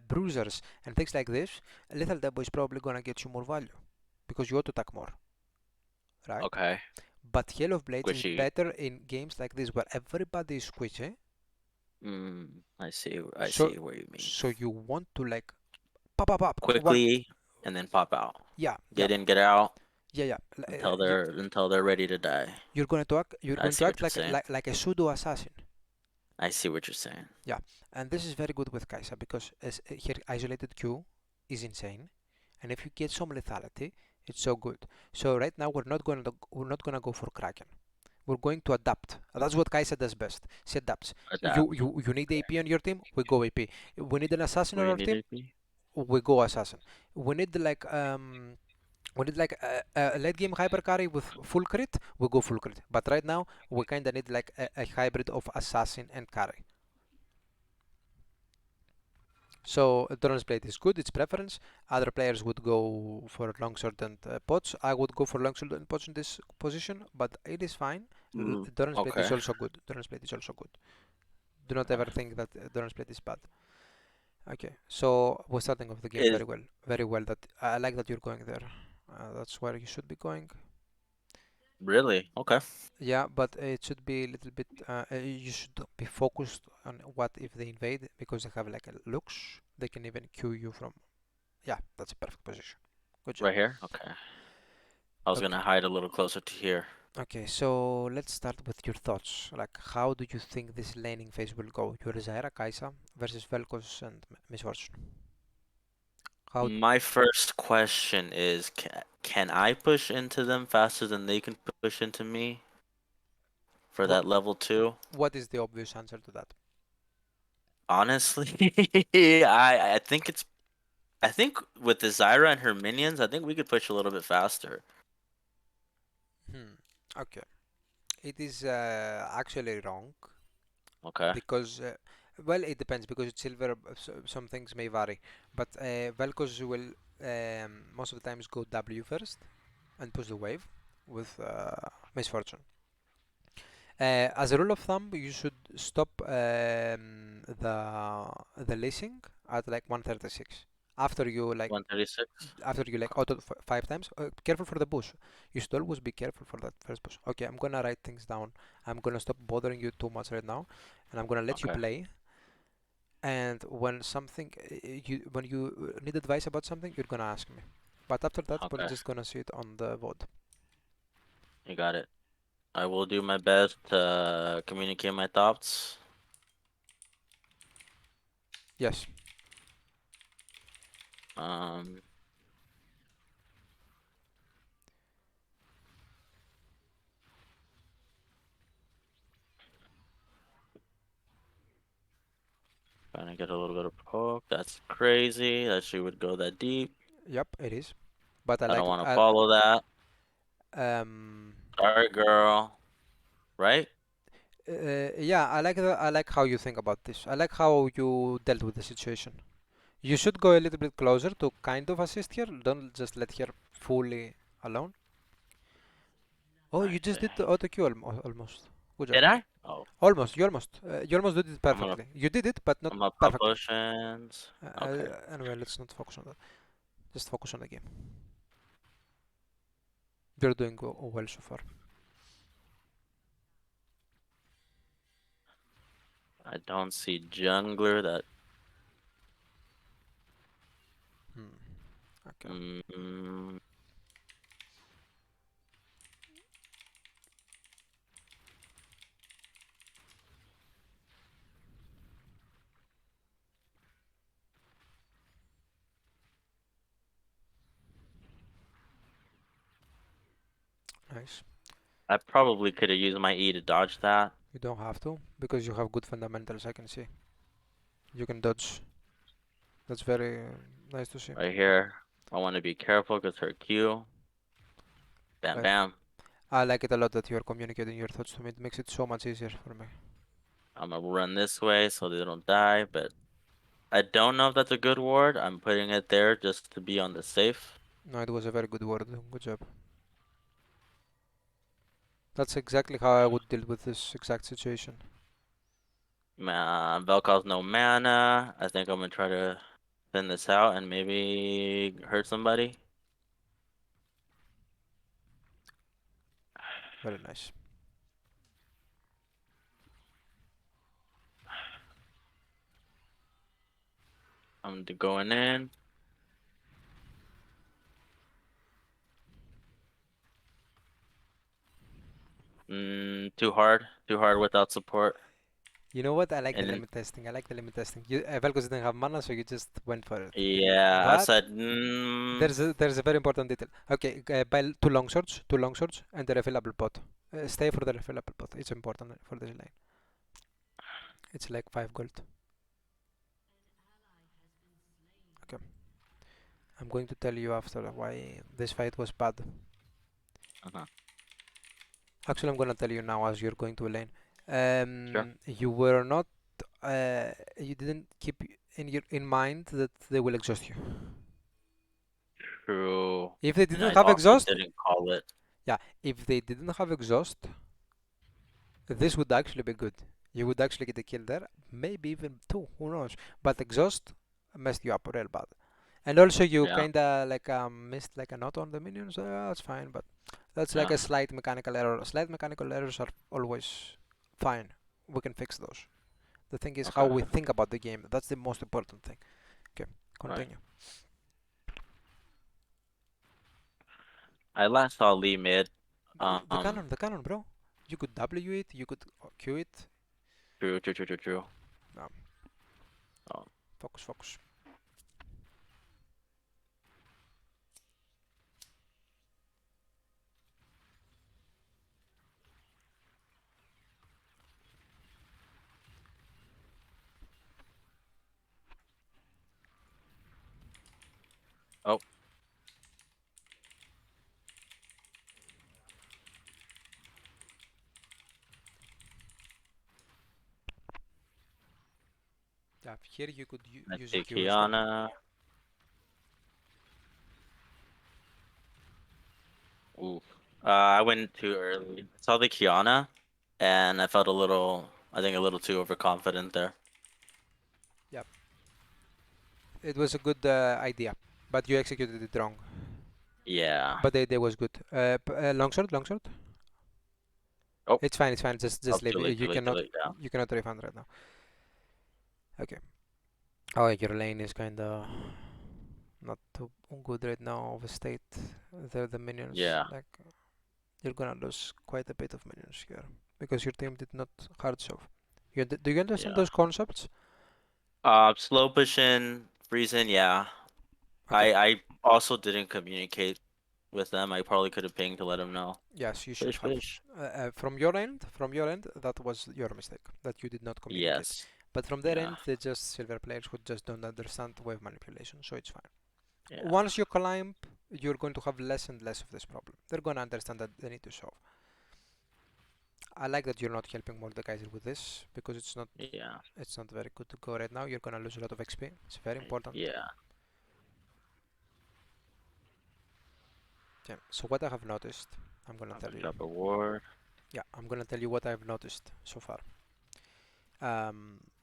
bruisers and things like this, Lethal Tempo is probably gonna get you more value because you auto attack more, right? Okay. But Hell of Blades is Squishy. better in games like this where everybody is squishy, I see. I So see what you mean. so you want to like pop up up one. Quickly, and then pop out. Yeah, yeah, Get in, get out yeah, yeah. until they're ready to die. You're I going to see what act you're saying. like a pseudo assassin. I see what you're saying. Yeah, and this is very good with Kaisa because her isolated Q is insane, and if you get some lethality, it's so good. So right now we're not gonna go for Kraken. We're going to adapt. That's what Kaisa does best. She adapts. Adapt. You need AP on your team, we go AP. We need an assassin on We our need team, to be. we go assassin. We need like a late game hyper carry with full crit, we go full crit. But right now we kinda need like a hybrid of assassin and carry. So Doran's blade is good, it's preference. Other players would go for longsword and pots. I would go for longsword and pots in this position, but it is fine. Doran's blade is Okay. also good. Doran's blade is also good. Do not ever think that Doran's blade is bad. Okay, so we're starting off the game Is very well. Very well. That I like that you're going there. That's where you should be going. really okay. Yeah, but it should be a little bit. You should be focused on what if they invade because they have like a looks. They can even queue you from. Yeah, that's a perfect position. Good job. Right here. Okay. I was Okay. gonna hide a little closer to here. Okay, so let's start with your thoughts. Like, how do you think this laning phase will go? Your Zaira Kaisa versus Vel'Koz and Misfortune. How? My first question is, can I push into them faster than they can push into me for What? that level 2? What is the obvious answer to that? Honestly, I think with the Zyra and her minions, I think we could push a little bit faster. Hmm. Okay. It is actually wrong Okay. because, well, it depends because it's silver. Some things may vary, but Vel'Koz will most of the times go W first and push the wave with Misfortune. As a rule of thumb, you should stop the leasing at like 136. After you like 136. after you like auto 5 times. Careful for the bush. You should always be careful for that first bush. Okay, I'm gonna write things down. I'm gonna stop bothering you too much right now, and I'm gonna let you Okay. play. And when you need advice about something, you're gonna ask me. But after that, we're Okay. just gonna see it on the VOD. You got it. I will do my best to communicate my thoughts. Yes. Um, Trying to get a little bit of poke. That's crazy that she would go that deep. Yep, it is. But I I don't like want to follow that. um Sorry, girl. Right? yeah, I like how you think about this. I like how you dealt with the situation. You should go a little bit closer to kind of assist her. Don't just let her fully alone. Oh, I you just see. did the auto queue almost. Good job. Did I? Oh, Almost. You almost did it I'm gonna perfectly. You did it, but not I'm gonna pop perfectly. potions. Okay. Anyway, let's not focus on that. Just focus on the game. You're doing well so far. I don't see jungler that. Hmm. Okay. Mm, Nice. I probably could have used my E to dodge that. You don't have to because you have good fundamentals. I can see. You can dodge. That's very nice to see. Right here. I want to be careful because her Q. Bam, Right. bam. I like it a lot that you're communicating your thoughts to me. It makes it so much easier for me. I'm gonna run this way so they don't die, but I don't know if that's a good ward. I'm putting it there just to be on the safe. No, it was a very good word. Good job. That's exactly how I would deal with this exact situation. Vel'Koz's no mana. I think I'm gonna try to thin this out and maybe hurt somebody. Very nice. I'm going in. Too hard without support. You know what? I like the And then, limit testing. I like the limit testing. You, Velcos didn't have mana, so you just went for it. yeah, I But said, there's a very important detail. Okay, buy two long swords, and the refillable pot. Stay for the refillable pot. It's important for this lane. It's like 5 gold. Okay, I'm going to tell you after why this fight was bad. uh-huh, Actually, I'm gonna tell you now as you're going to a lane. sure, You were not. You didn't keep in mind that they will exhaust you. true. If they And didn't I have also exhaust, didn't call it. yeah, if they didn't have exhaust, this would actually be good. You would actually get a kill there, maybe even two, who knows? But exhaust messed you up real bad. And also you Yeah, kinda like missed like a knot on the minions. That's fine, but that's like yeah. a slight mechanical error. Slight mechanical errors are always fine. We can fix those. The thing is how Okay, we think about the game. That's the most important thing. Okay, right. continue. I last saw Lee mid. The cannon, bro. You could W it, you could Q it. True. Um, Oh, focus. oh, Yeah, here you could I use a see Q as well. Kiana. Oof. I went too early. I saw the Kiana, and I felt I think a little too overconfident there. Yeah, it was a good idea, but you executed it wrong. Yeah. But the idea was good. Longsword. Oh, It's fine. oh, Just leave too it. late, too late, too late. Yeah. You cannot refund right now. Okay. Oh, your lane is kinda not too good right now of a state. The minions Yeah. like you're gonna lose quite a bit of minions here because your team did not hard shove. Do you understand Yeah. those concepts? Slow pushing, freezing. Yeah. Okay. I also didn't communicate with them. I probably could have pinged to let them know. Yes, you should Fish, have. fish. From your end, that was your mistake that you did not communicate. Yes. But from their Yeah. end, they're just silver players who just don't understand wave manipulation, so it's fine. Yeah. Once you climb, you're going to have less and less of this problem. They're gonna understand that they need to solve. I like that you're not helping Mordekaiser with this because Yeah. it's not very good to go right now. You're gonna lose a lot of XP. It's very important. Yeah. Yeah. So what I have noticed, I'm gonna I'm tell gonna you. drop a ward. Yeah, I'm gonna tell you what I've noticed so far.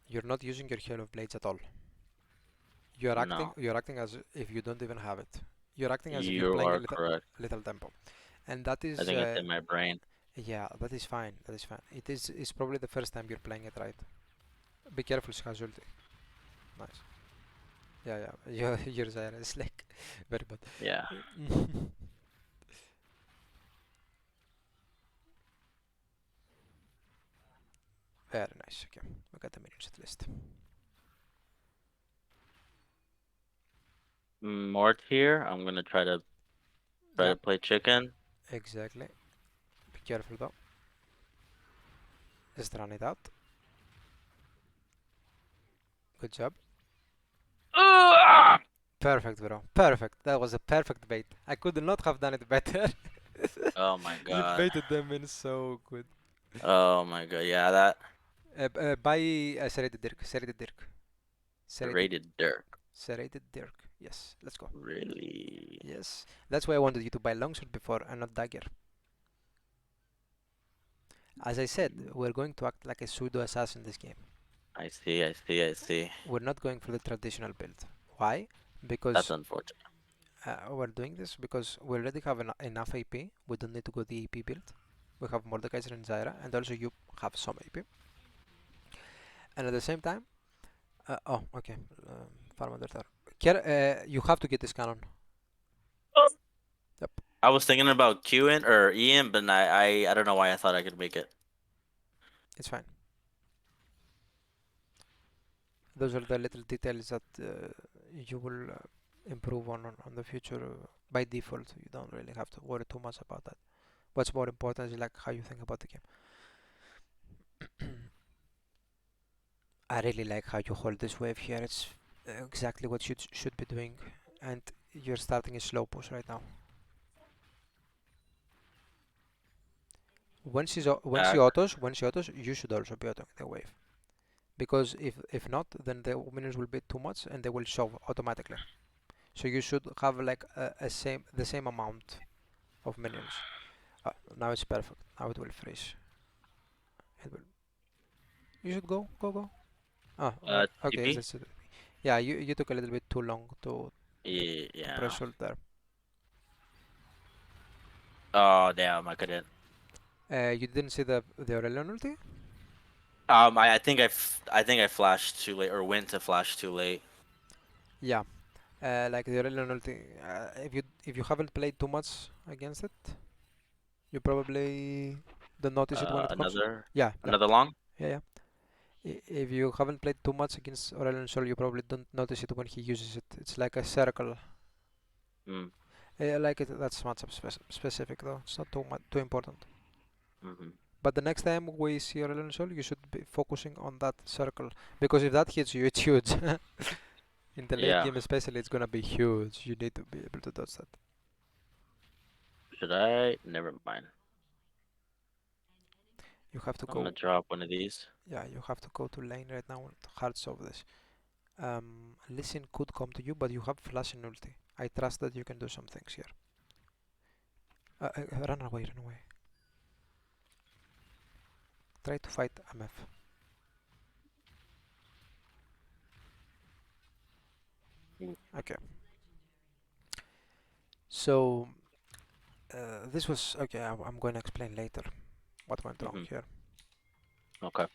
You're not using your Halo of Blades at all. No. You're acting as if you don't even have it. You're acting as if you're You playing a are correct. little tempo, and that I is think it's in my brain. yeah, that is fine. That is fine. It's probably the first time you're playing it right. Be careful, she has ulti. Nice. Yeah. Your Zyra is like very bad. Yeah. Very nice. Okay, we got the minions at least. Mort here. I'm gonna try Yeah, to play chicken. exactly. Be careful though. Just run it out. Good job. Ah! Perfect, bro. Perfect. That was a perfect bait. I could not have done it better. Oh my You god. baited them in so good. Oh my god. Yeah, that Buy serrated Dirk. Serrated Dirk. Serrated, rated Dirk. serrated Dirk. Yes, let's go. Really. Yes, that's why I wanted you to buy longsword before and not dagger. As I said, we're going to act like a pseudo assassin this game. I see. We're not going for the traditional build. Why? That's Because unfortunate. we're doing this because we already have enough AP. We don't need to go the AP build. We have Mordekaiser and Zyra, and also you have some AP. And at the same time, oh, okay, farm under there. You have to get this cannon. Yep, I was thinking about Qing or Ian, but I don't know why I thought I could make it. it's fine. Those are the little details that you will improve on the future by default. You don't really have to worry too much about that. What's more important is like how you think about the game. I really like how you hold this wave here. It's exactly what you should be doing, and you're starting a slow push right now. Back. When she autos, you should also be autoing the wave. Because if not, then the minions will be too much and they will shove automatically. So you should have like the same amount of minions. Now it's perfect. Now it will freeze. It will. You should go. Ah, okay. TP. Yeah, you took a little bit too long to Yeah. press ult there. Oh damn, I couldn't. You didn't see the Aurelion ulti? I think I flashed too late or went to flash too late. Yeah. Like the Aurelion ulti. If you haven't played too much against it, you probably don't notice it when it comes. Another Yeah, yeah, another long. yeah. If you haven't played too much against Aurelion Sol, you probably don't notice it when he uses it. It's like a circle. Mm. Like it, that's matchup specific though. It's not too important. Hmm. But the next time we see Aurelion Sol, you should be focusing on that circle because if that hits you, it's huge. In the late Yeah. game, especially, it's gonna be huge. You need to be able to dodge that. Should I? Never mind. You have to I'm gonna go. drop one of these. Yeah, you have to go to lane right now and hard solve this. Listen could come to you, but you have flash and ulti. I trust that you can do some things here. Run away, run away. Try to fight MF. Mm. Okay. So this was okay. I'm going to explain later what went wrong Hmm. here. Okay.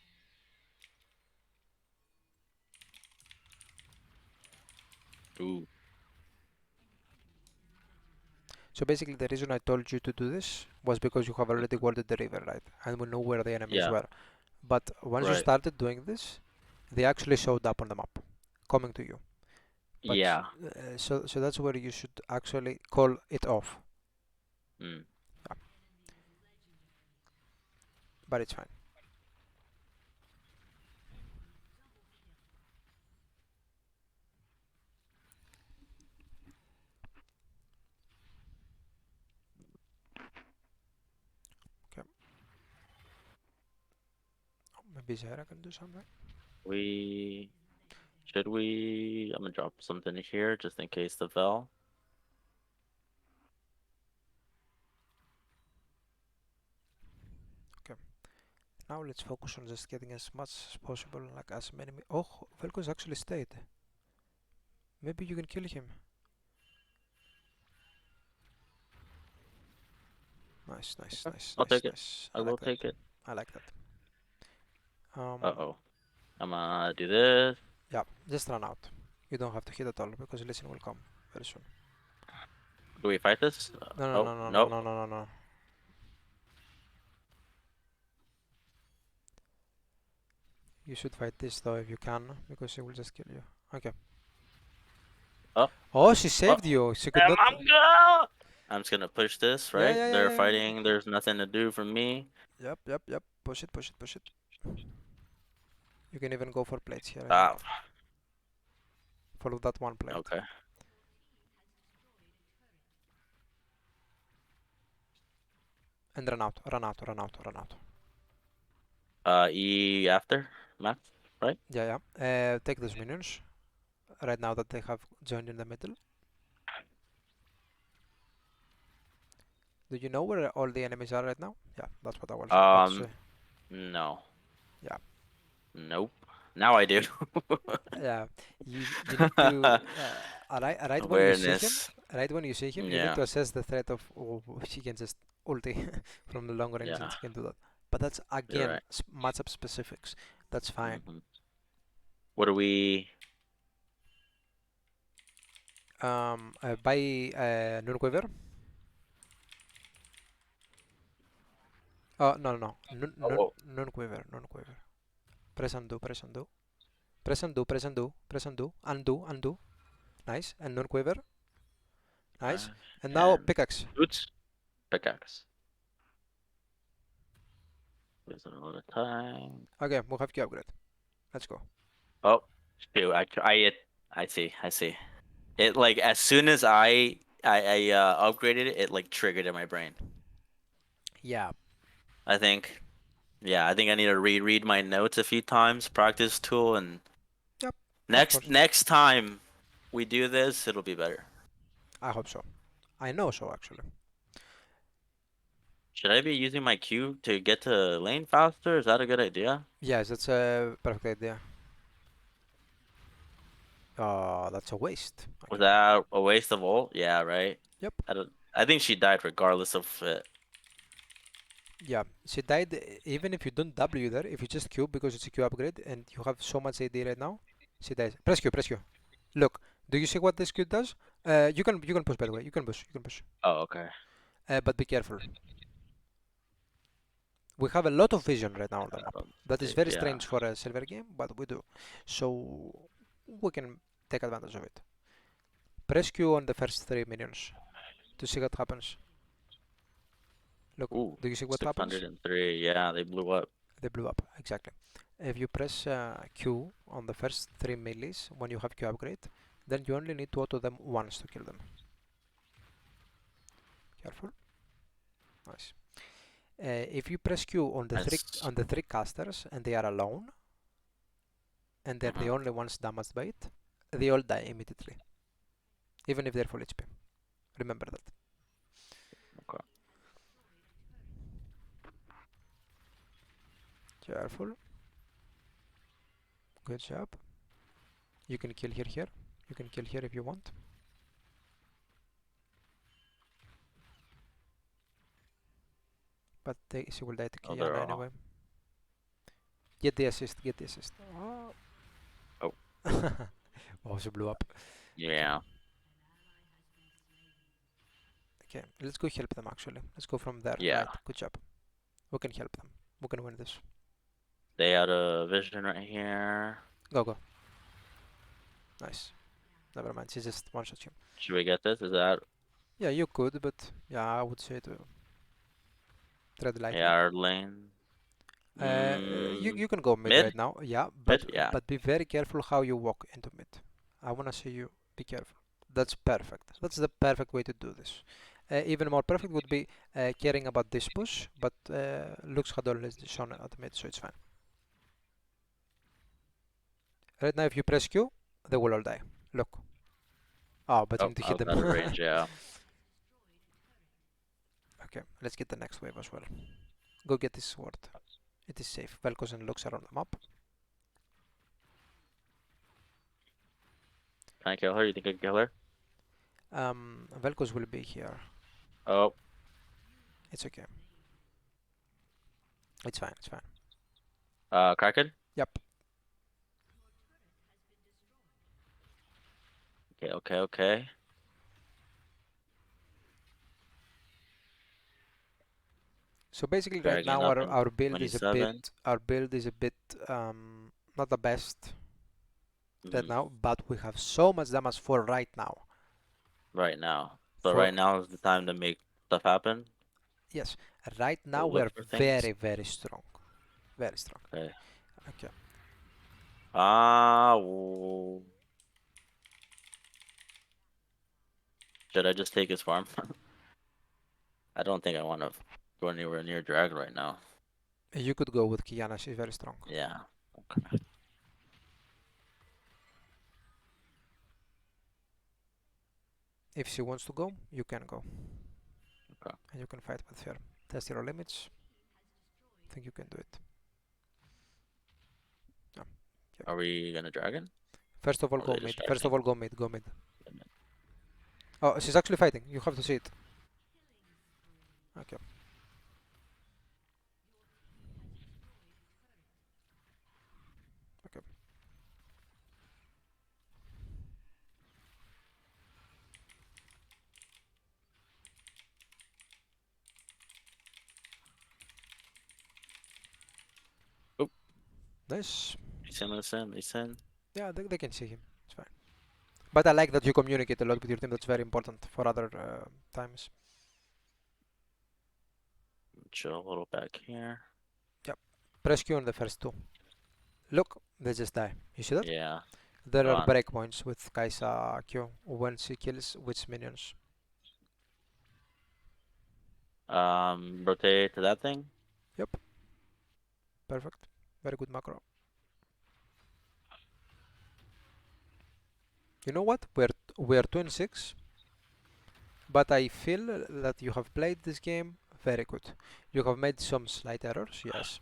Ooh. So basically, the reason I told you to do this was because you have already Mhm. warded the river, right? And we know where the enemies Yeah. were. But once you Right. started doing this, they actually showed up on the map, coming to you. But Yeah. so that's where you should actually call it off. Mm. Yeah, but it's fine. Okay, maybe Zara can do something. We should we? I'm gonna drop something here just in case the Vel. Okay, now let's focus on just getting as much as possible, like as many. Oh, Velko's actually stayed. Maybe you can kill him. Nice, nice, Okay. nice, I'll nice, take it. nice. I I like will that. take it. I like that. Uh-oh. I'm gonna do this. Yeah, just run out. You don't have to hit at all because Listen will come very soon. Do we fight this? No, no, Oh, no, no, no, nope. no, no, no, no. You should fight this though if you can, because she will just kill you. Okay. Oh, Oh, she oh. saved you. She could Damn, not. I'm just gonna push this, Yeah, right? yeah, yeah, They're yeah, yeah. fighting. There's nothing to do from me. Yep, yep, yep. Push it, push it, push it. You can even go for plates here, I think. Stop. Follow that one plate. Okay. And run out, run out, run out, run out. E after math, right? Yeah, yeah. Take those minions. Right now that they have joined in the middle. Do you know where all the enemies are right now? Yeah, that's what I was about to say. No. Yeah. Nope. Now I do. Yeah, you need to right when you see him, Awareness. right when you see him, you need Yeah. to assess the threat of oh he can just ulti from the long range and Yeah. he can do that. But that's You're again right. matchup specifics. That's fine. Hmm. What do we? Buy non-quiver. Oh, no, no, Oh, non-quiver, non-quiver. Press undo, press undo. Press undo, press undo, press undo, undo, undo. Nice. And non-quiver. Nice. And now and pickaxe. boots, pickaxe. There's a lot of time. Okay, we have key upgrade. Let's go. Oh, shoot! I see. I see. It like as soon as I upgraded it, it like triggered in my brain. Yeah. I think. Yeah, I think I need to reread my notes a few times, practice tool, and Yep. Of next course. next time we do this, it'll be better. I hope so. I know so, actually. Should I be using my Q to get to lane faster? Is that a good idea? Yes, that's a perfect idea. That's a waste. Was Okay. that a waste of ult? Yeah, right. Yep. I think she died regardless of it. Yeah. She died even if you don't W there, if you just Q because it's a Q upgrade and you have so much AD right now, she dies. Press Q, press Q. Look, do you see what this Q does? You can push by the way. You can push. You can push. Oh, okay. But be careful. We have a lot of vision right now on the I map. don't That is see. very Yeah. strange for a silver game, but we do. So we can take advantage of it. Press Q on the first three minions to see what happens. Look, Ooh, do you see what happens? 603. Yeah, they blew up. They blew up, exactly. If you press Q on the first three melees when you have Q upgrade, then you only need to auto them once to kill them. Careful. Nice. If you press Q on the That's. three casters and they are alone, and they're the Mhm. only ones damaged by it, they all die immediately, even if they're full HP. Remember that. Okay. Careful. Good job. You can kill here. You can kill here if you want. But she will die to Oh, they're Kiana all. anyway. Get the assist, get the assist. Oh, Oh, oh she blew up. yeah. Okay, let's go help them actually. Let's go from there. Yeah. Right, good job. We can help them. We can win this. They had a vision right here. Go, go. Nice. Never mind, she just one-shot you. Should we get this? Is that? Yeah, you could, but yeah, I would say to tread lightly. Yeah, our lane. You can go mid right Mid? now, yeah, but Mid? Yeah. be very careful how you walk into mid. I wanna see you be careful. That's perfect. That's the perfect way to do this. Even more perfect would be caring about this push, but Lux had already shown at mid, so it's fine. Right now, if you press Q, they will all die. Look. Oh, but you Oh, need to I hit was them. out of range. Yeah. Okay, let's get the next wave as well. Go get this sword. It is safe. Vel'Koz and Lux are on the map. Can I kill her? You think I can kill her? Vel'Koz will be here. Oh, It's okay. It's fine. It's fine. Kraken? Yep. Okay, okay, okay. So basically, right Dragging now up our in our build is a bit 27. not the best right Mhm. now, but we have so much damage for right now. Right now. So For right now is the time to make stuff happen. yes, right To now we look are for things. very strong, very strong. Okay. Okay. Ah, should I just take his farm? I don't think I want to go anywhere near Drag right now. You could go with Kiana. She's very strong. Yeah. Okay. If she wants to go, you can go, Okay. and you can fight with her. Test your limits. I think you can do it. Yeah. Yep. Are we gonna dragon? First of all, Or are go they mid. First of distracting? all, go mid. Go mid. Oh, she's actually fighting. You have to see it. Okay. Okay. Nice. Listen, listen, listen. Yeah, they can see him. It's fine. But I like that you communicate a lot with your team. That's very important for other times. Chill a little back here. Yep. Press Q on the first two. Look, they just die. You see that? Yeah, There are gone. breakpoints with Kaisa Q when she kills which minions. Rotate to that thing. Yep. Perfect. Very good macro. You know what? We're 2 and 6, but I feel that you have played this game very good. You have made some slight errors, yes,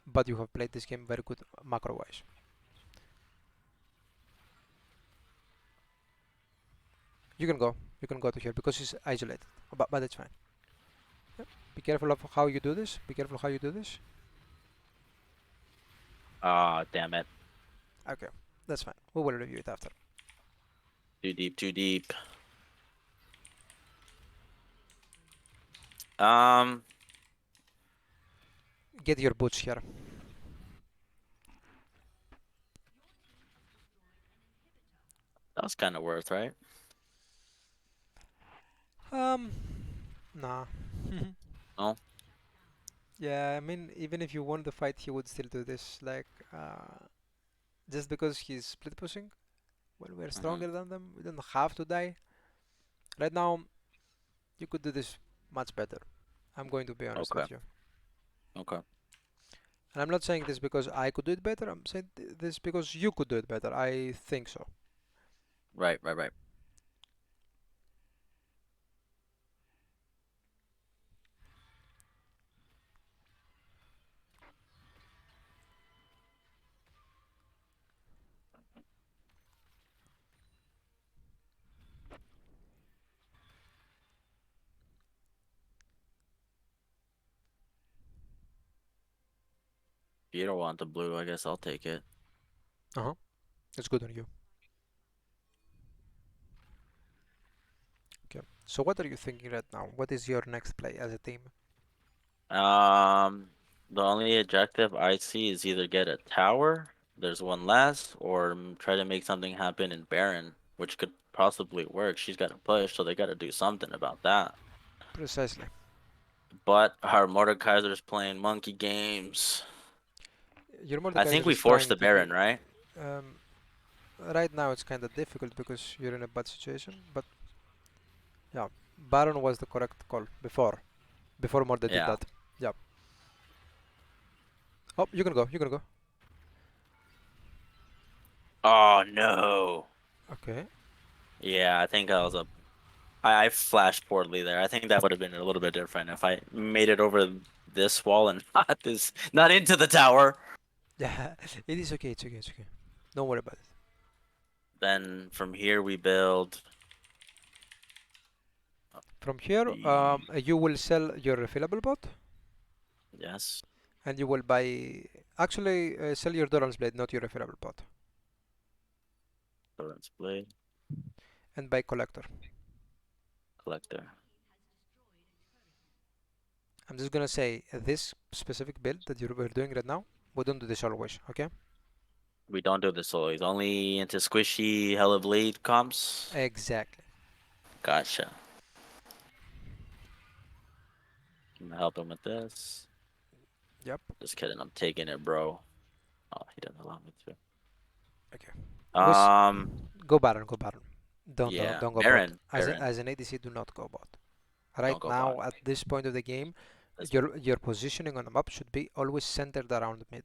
but you have played this game very good macro wise. You can go. You can go to here because it's isolated, but it's fine. Yep. Be careful of how you do this. Be careful how you do this. Ah, damn it. Okay, that's fine. We will review it after. Too deep, too deep. Um, Get your boots here. that was kind of worth, right? Um, nah. No? Yeah, I mean, even if you won the fight, he would still do this. Like, just because he's split pushing, when we're Mm-hmm. stronger than them, we don't have to die. Right now, you could do this much better. I'm going to be honest Okay, with you. okay. And I'm not saying this because I could do it better. I'm saying this because you could do it better. I think so. Right, right, right. If you don't want the blue, I guess I'll take it. Uh huh. It's good on you. Okay. So what are you thinking right now? What is your next play as a team? Um, the only objective I see is either get a tower, there's one less, or try to make something happen in Baron, which could possibly work. She's got to push, so they got to do something about that. Precisely. But our Mordekaiser's playing monkey games. Your I Mordekaiser think we is forced trying the to be. Baron, right? Um, right now it's kind of difficult because you're in a bad situation. But yeah, Baron was the correct call before Morde did Yeah. that. Yeah. Oh, you can go. You can go. Oh no. Okay. Yeah, I think I was a I flashed poorly there. I think that would have been a little bit different if I made it over this wall and not into the tower. Yeah, it is okay. It's okay. It's okay. Don't worry about it. Then from here we build From here, the you will sell your refillable bot, yes, and you will buy. Actually, sell your Doran's blade, not your refillable bot, Torrent's blade and buy collector. collector. I'm just gonna say this specific build that we're doing right now. We don't do this always, okay? We don't do this always. Only into squishy hella blade comps. Exactly. Gotcha. I'm gonna help him with this. Yep. Just kidding. I'm taking it, bro. Oh, he doesn't allow me Okay. to. Go Baron. Go Baron. Yeah, Don't go bot. Baron, Baron. As an ADC, do not go bot. Right Don't go bot. now, at this point of the game, That's your positioning on the map should be always centered around mid.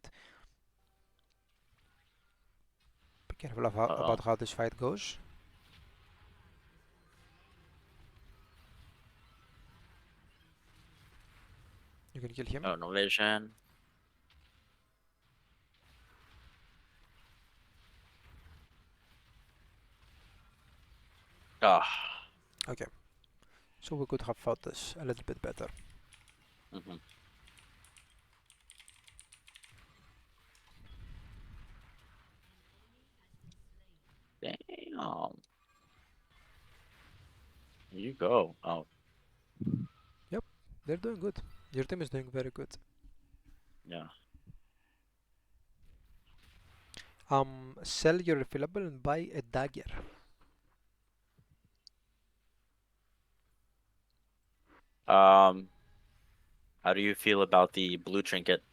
Be careful uh-oh. about how this fight goes. You can kill him. Oh, no vision. Ah. Okay. So we could have fought this a little bit better. Mm-hmm. Damn. You go. Oh, Yep. They're doing good. Your team is doing very good. yeah. Sell your refillable and buy a dagger. Um, how do you feel about the blue trinket?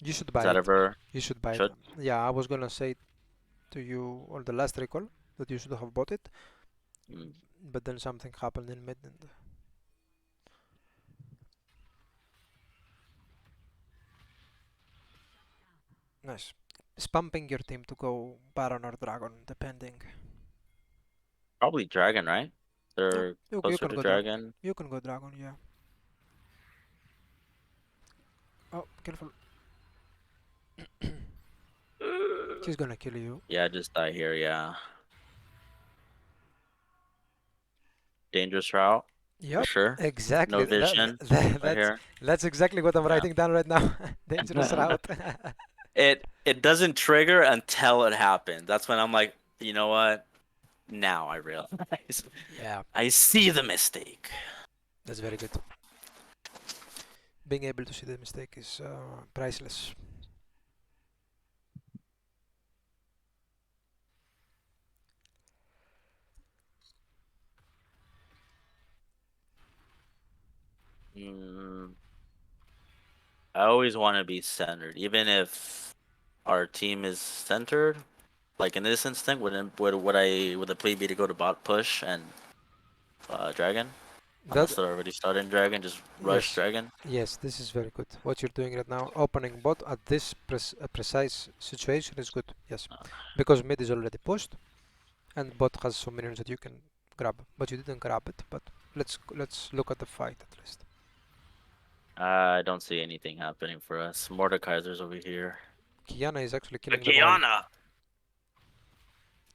You should Is buy that it. ever You should buy it. should? Yeah, I was gonna say to you on the last recall that you should have bought it, Mm. but then something happened in mid and nice. Spamping your team to go Baron or Dragon, depending. Probably dragon, right? Yeah, They're you closer can to go Dragon. dragon. You can go Dragon, yeah. Oh, careful. She's gonna kill you. Yeah, just die here. Yeah, dangerous route for Yep, sure. exactly. No That, vision that right that's here. that's exactly what I'm Yeah. writing down right now. Dangerous route. It doesn't trigger until it happens. That's when I'm like, you know what? Now I realize. Yeah, I see the mistake. that's very good. Being able to see the mistake is priceless. Mm, I always want to be centered, even if our team is centered. Like in this instant, would the play be to go to bot push and dragon? That Unless they're already starting dragon, just rush yes, dragon. yes, this is very good. What you're doing right now, opening bot at this precise situation is good. Yes, Uh, because mid is already pushed and bot has some minions that you can grab, but you didn't grab it. But let's look at the fight at least. I don't see anything happening for us. Mordekaiser's over here. Kiana is actually killing them all. Kiana!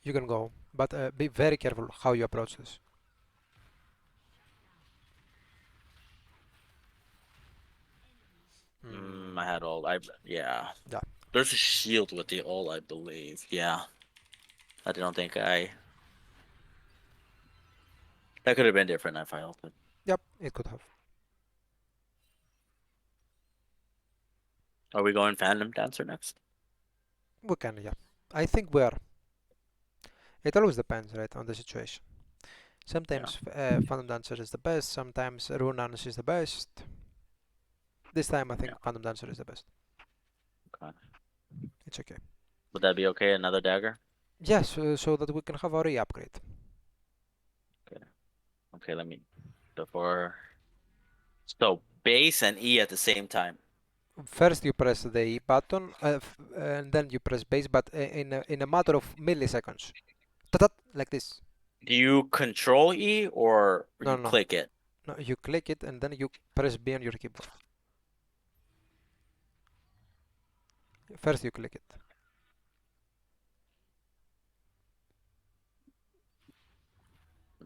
You can go, but be very careful how you approach this. I had all. Yeah. Yeah, There's a shield with the all, I believe. Yeah. I don't think I. That could have been different if I ulted. yep, it could have. Are we going Phantom Dancer next? We can, yeah. I think we are. It always depends, right, on the situation. Yeah. Sometimes Phantom Dancer is the best, sometimes Runans is the best. This time I Yeah. think Phantom Dancer is the best. Okay. It's okay. Would that be okay? Another dagger? Yes, so that we can have our re-upgrade. Okay. Okay, let me. Before. So, base and E at the same time. First you press the E button, and then you press base, but in a matter of milliseconds. Ta-ta, like this. Do you control E or No, you no, click it? no. You click it and then you press B on your keyboard. First you click it.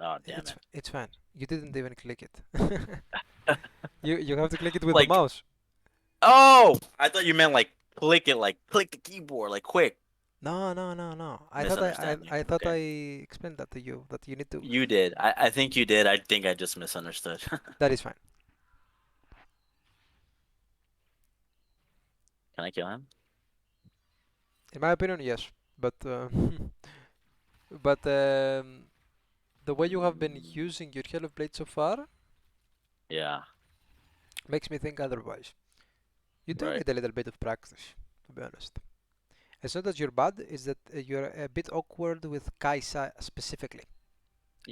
Oh, damn it. It's fine. You didn't even click it. You have to click it with the Like, mouse. oh! I thought you meant like click it, like click the keyboard, like quick. No, no, no, no. Misunderstanding. I thought Okay. I explained that to you that you need to. You did. I think you did. I think I just misunderstood. That is fine. Can I kill him? In my opinion, yes. But but the way you have been using your Halo Blade so far Yeah, makes me think otherwise. You do right. need a little bit of practice, to be honest. It's not that you're bad, it's that you're a bit awkward with Kaisa specifically,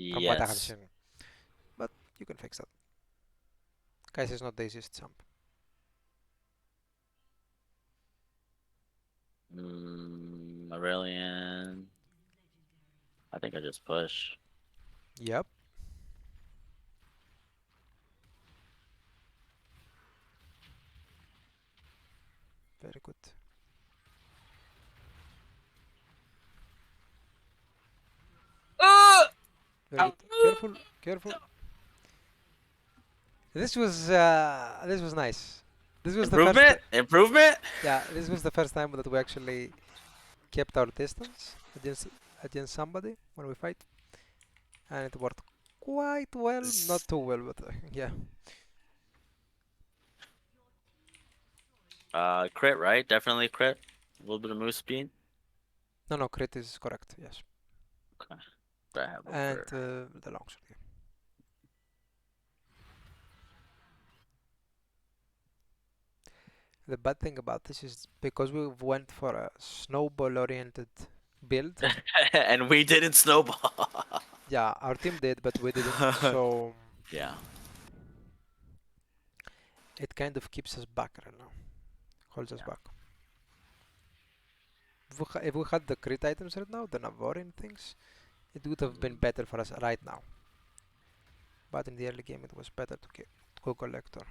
from what I have Yes. seen. But you can fix that. Kaisa is not the easiest jump. Aurelian. I think I just push. Yep, very good. Very good. Careful, careful. This was nice. This was the first. Improvement? Improvement? Yeah, this was the first time that we actually kept our distance against somebody when we fight, and it worked quite well. Not too well, but yeah. Crit, right? Definitely crit. A little bit of move speed. No, no, crit is correct. Yes, Okay. I have a and for the longsword. Yeah. The bad thing about this is because we went for a snowball-oriented build. and we didn't snowball. Yeah, our team did, but we didn't. So Yeah. it kind of keeps us back right now. Holds us Yeah. back. If we had the crit items right now, the Navorian things, it would have been Mm, better for us right now. But in the early game, it was better to go collector.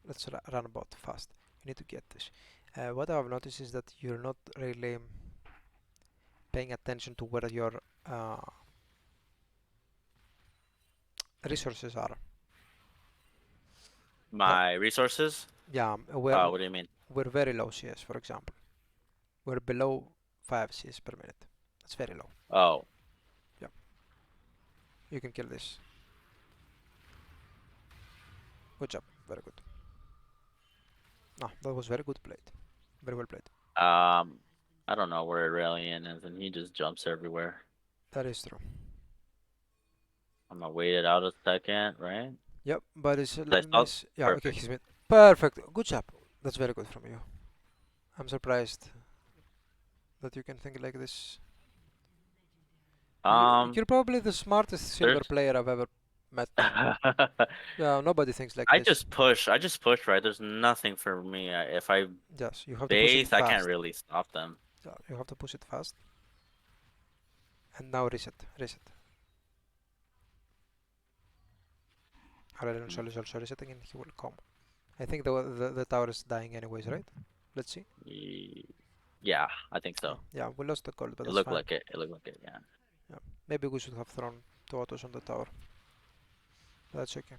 Let's run about fast. You need to get this. What I've noticed is that you're not really paying attention to where your resources are. That, My resources? yeah, Oh, what do you mean? we're very low CS, for example. We're below 5 CS per minute. That's very low. Oh, Yeah, you can kill this. Good job. Very good. No, that was very good played. Very well played. I don't know where Aurelian is, and he just jumps everywhere. That is true. I'm gonna wait it out a second, right? Yep, but it's I saw nice. Yeah, okay, perfect. he's mid. Perfect. Good job. That's very good from you. I'm surprised that you can think like this. Um, You're probably the smartest silver there's. player I've ever met. Yeah, nobody thinks like I this. just push. I just push, right? There's nothing for me. If I Yes, you have to push it base, I can't fast. really stop them. Yeah, you have to push it fast. And now reset, reset. Aurelion Mm, is also resetting and he will come. I think the tower is dying anyways, right? Let's see. ye- Yeah, I think Oh, so. yeah, we lost the gold, but It that's looked fine. like it. It looked like it. Yeah. Yeah, maybe we should have thrown two autos on the tower. That's okay.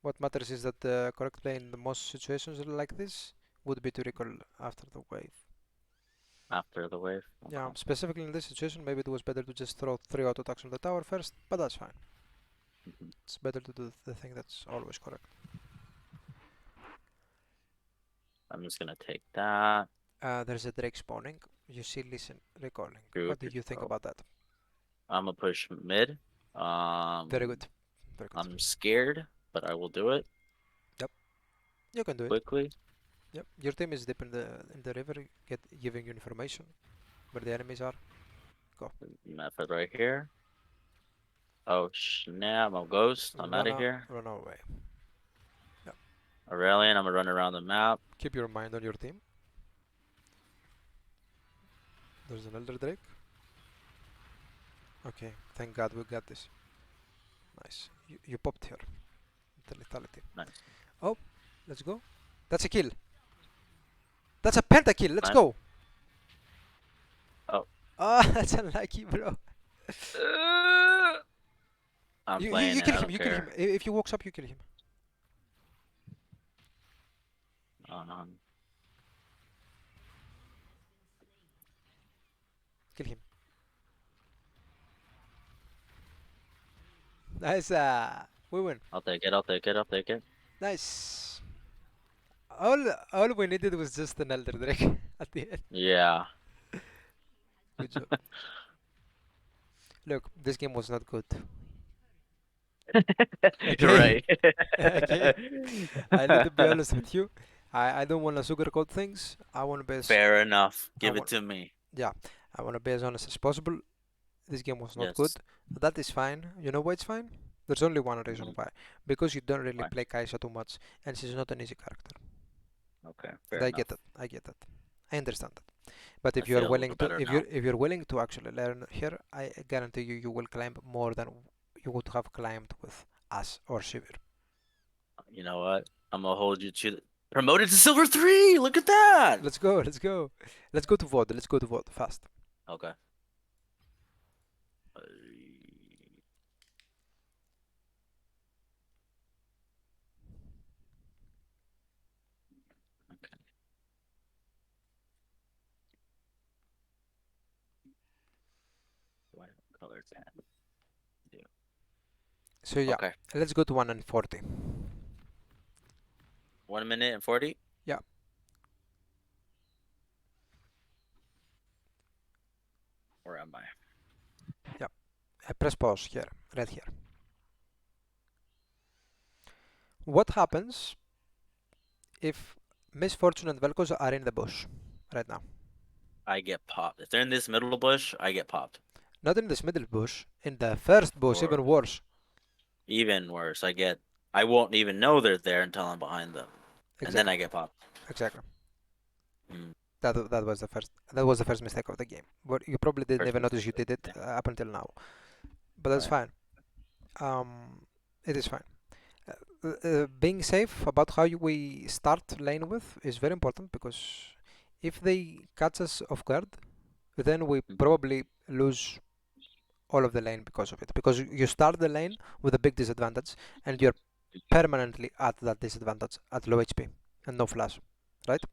What matters is that the correct play in the most situations like this would be to recall after the wave. After the wave. Yeah, Okay. specifically in this situation, maybe it was better to just throw three auto attacks on the tower first, but that's fine. Mhm. It's better to do the thing that's always correct. I'm just gonna take that. There's a Drake spawning. You see, listen, recalling. What Good. do you think Oh, about that? I'm gonna push mid. Very good. Very good. I'm scared, but I will do it Yep, you can do it. quickly. Yep, your team is deep in the river, giving you information where the enemies are. Go. Method right here. Oh snap! I'm a ghost. I'm out of here. Run away. Yep. Aurelian, I'm gonna run around the map. Keep your mind on your team. There's an Elder Drake. Okay, thank God we got this. Nice. You popped here. The lethality. Nice. Oh, let's go. That's a kill. That's a pentakill. Let's Nice. go. Oh. Ah, that's unlucky, bro. I'm You playing you it. kill I him. don't You kill him. care. If he walks up, you kill him. Um, Kill him. Nice. We win. I'll take it. I'll take it. I'll take it. Nice. All we needed was just an Elder Drake at the end. Yeah. Good job. Look, this game was not good. You're Okay. right. Okay. I need to be honest with you. I don't want to sugarcoat things. I want to be Fair enough. I Give it want to me. yeah. I want to be as honest as possible. This game was not good. Yes. That is fine. You know why it's fine? There's only one reason Mhm. why. Because you don't really Why? play Kaisa too much, and she's not an easy character. Okay. And Fair I get enough. that. I get that. I understand that. But I if you are feel a willing little to, better now. if you're willing to actually learn here, I guarantee you, you will climb more than you would have climbed with us or Shivir. You know what? I'm gonna hold you to promoted to silver 3. Look at that. Let's go. Let's go. Let's go to VOD. Let's go to VOD fast. Okay. Okay. What color is that? Yeah. So yeah, Okay. let's go to 1 and 40. 1 minute and 40. Yeah. Where am I? Yeah. Press pause here, right here. What happens if Misfortune and Velcos are in the bush right now? I get popped. If they're in this middle bush, I get popped. Not in this middle bush, in the first bush, Or even worse. even worse, I won't even know they're there until I'm behind them, and then Exactly. I get popped. Exactly. Mm, That was the first mistake of the game. But you probably didn't first even notice you mistake. did it Yeah. up until now. But that's Right. fine. It is fine. Being safe about how we start lane with is very important because if they catch us off guard, then we Hmm. probably lose all of the lane because of it. Because you start the lane with a big disadvantage and you're permanently at that disadvantage at low HP and no flash, right?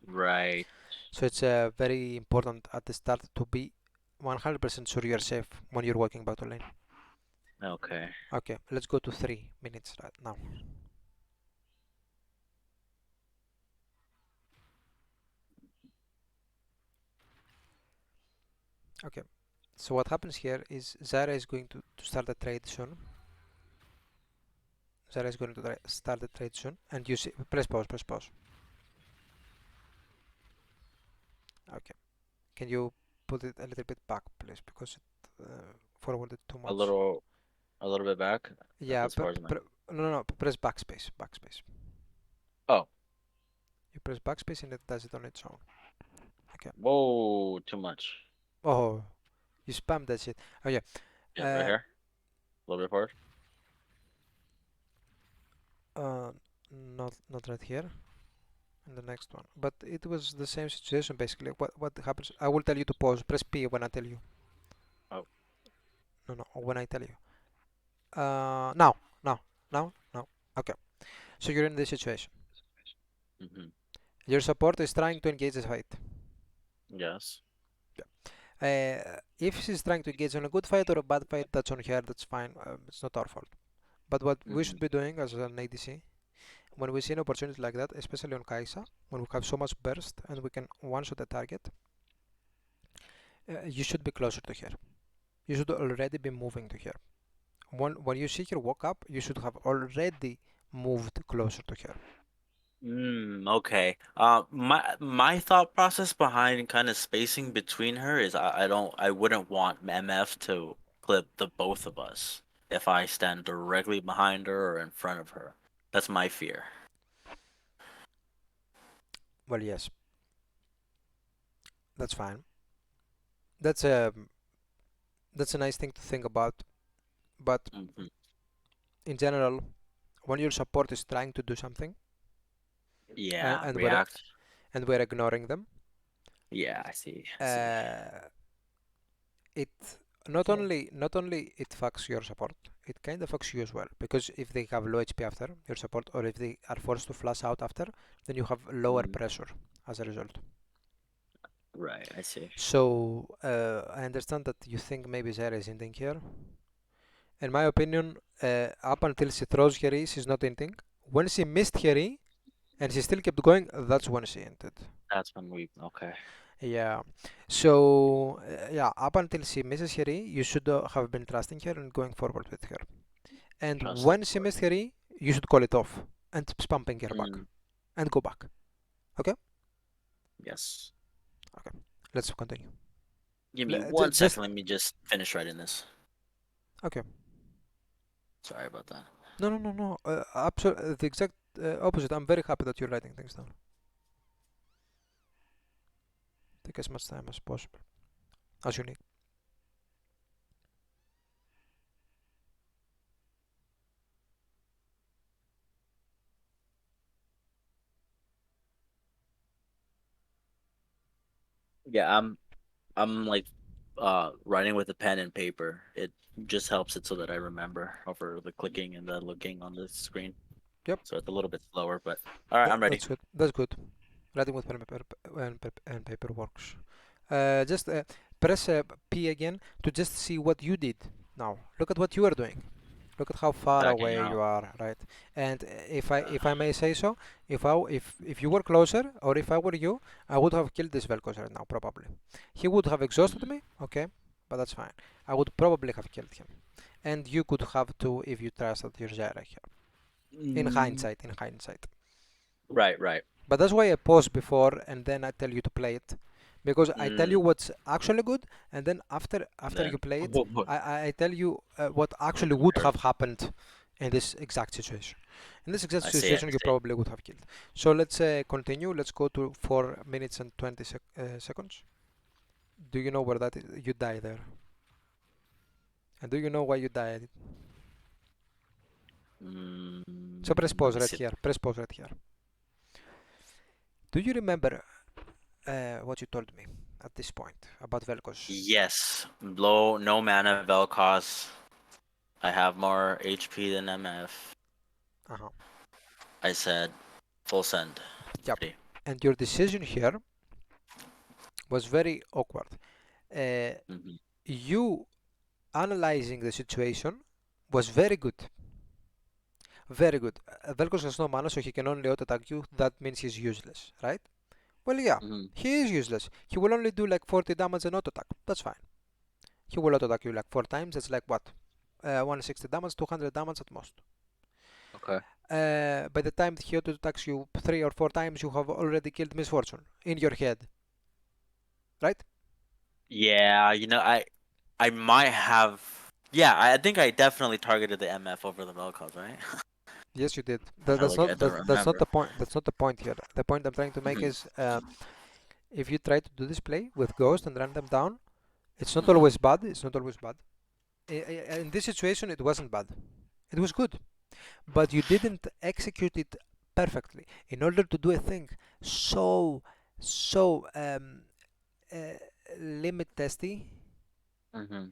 Right. So it's very important at the start to be 100% sure you're safe when you're walking back to lane. Okay. Okay, let's go to 3 minutes right now. Okay, so what happens here is Zara is going to start the trade soon. Zara is going to start the trade soon, and you see, press pause, press pause. Okay, can you put it a little bit back, please, because it forwarded too A much. little, a little bit back. Yeah, As far as my. no, no, press backspace, backspace. Oh. You press backspace and it does it on its own. Okay. Whoa. Too much. Oh, you spammed that shit. Okay. Yeah. Right Uh, here. A little bit forward. uh, not right here. And the next one. But it was the same situation basically. What happens? I will tell you to pause. Press P when I tell you. Oh. No, no, when I tell you. Now, now, now. Okay. So you're in this situation. Hmm. Your support is trying to engage this fight. Yes. If she's trying to engage on a good fight or a bad fight, that's on her. That's fine. It's not our fault. But what we Hmm. should be doing as an ADC, when we see an opportunity like that, especially on Kaisa, when we have so much burst and we can one-shot the target, you should be closer to her. You should already be moving to her. When you see her walk up, you should have already moved closer to her. Okay. My thought process behind kind of spacing between her is I wouldn't want MF to clip the both of us if I stand directly behind her or in front of her. That's my fear. Well, yes, that's fine. That's a that's a nice thing to think about. But Hmm. in general, when your support is trying to do something and, Yeah, and we're react. and we're ignoring them, Yeah, I see. I see. uh, it not only it fucks your support, it kind of fucks you as well because if they have low HP after your support or if they are forced to flash out after, then you have lower Mm, pressure as a result. right, I see. So I understand that you think maybe Zara is ending here. In my opinion, up until she throws her E, she's not ending. When she missed her E and she still kept going, that's when she ended. That's when we okay. Yeah. So yeah, up until she misses her E, you should have been trusting her and going forward with her. And Trust the when she board. missed her E, you should call it off and spam ping her back Mm, and go back. Okay? yes. Okay. Let's continue. Give me one Just second. Let me just finish writing this. okay. Sorry about that. No, no, no, no. Absolutely, the exact opposite. I'm very happy that you're writing things down. Take as much time as possible, as you need. Yeah, I'm like writing with a pen and paper. It just helps it so that I remember over the clicking and the looking on the screen. Yep, So it's a little bit slower, but all right, I'm ready. that's good. That's good. Writing with pen and paper, and paper works. Just press P again to just see what you did. Now, look at what you are doing. Look at how far backing away out. you are, right? And if I may say so, if you were closer, or if I were you, I would have killed this Vel'Koz right now, probably. He would have exhausted Mhm. me, okay, but that's fine. I would probably have killed him, and you could have too if you trusted your Zyra here. In Mm, hindsight, in hindsight. right, right. But that's why I pause before and then I tell you to play it, because I tell you Mm, what's actually good, and then after you then play it, I tell you what we actually would compared. have happened in this exact situation. In this exact I see, I situation, you see. probably would have killed. So let's continue. Let's go to 4 minutes and 20 seconds. Do you know where that is? You die there, and do you know why you died? So press Let pause me right see. here. Press pause right here. Do you remember what you told me at this point about Vel'Koz? Yes, low, no mana Vel'Koz. I have more HP than MF. Uh-huh. I said full send. Yep. Ready. And your decision here was very awkward. Uh, Hmm. you analyzing the situation was very good. Very good. Vel'Koz has no mana, so he can only auto attack you. That means he's useless, right? Well, yeah, Hmm. he is useless. He will only do like 40 damage and auto attack. That's fine. He will auto attack you like 4 times. That's like what? 160 damage, 200 damage at most. Okay. By the time he auto attacks you 3 or 4 times, you have already killed Misfortune in your head, right? Yeah, I might have. Yeah, I think I definitely targeted the MF over the Vel'Koz, right? Yes, you did. I feel like I don't That's not remember. the point. That's not the point here. The point I'm trying to make Hmm. is, if you try to do this play with Ghost and run them down, it's not Hmm. always bad. It's not always bad. In this situation, it wasn't bad. It was good, but you didn't execute it perfectly. In order to do a thing so uh, limit testy, Hmm.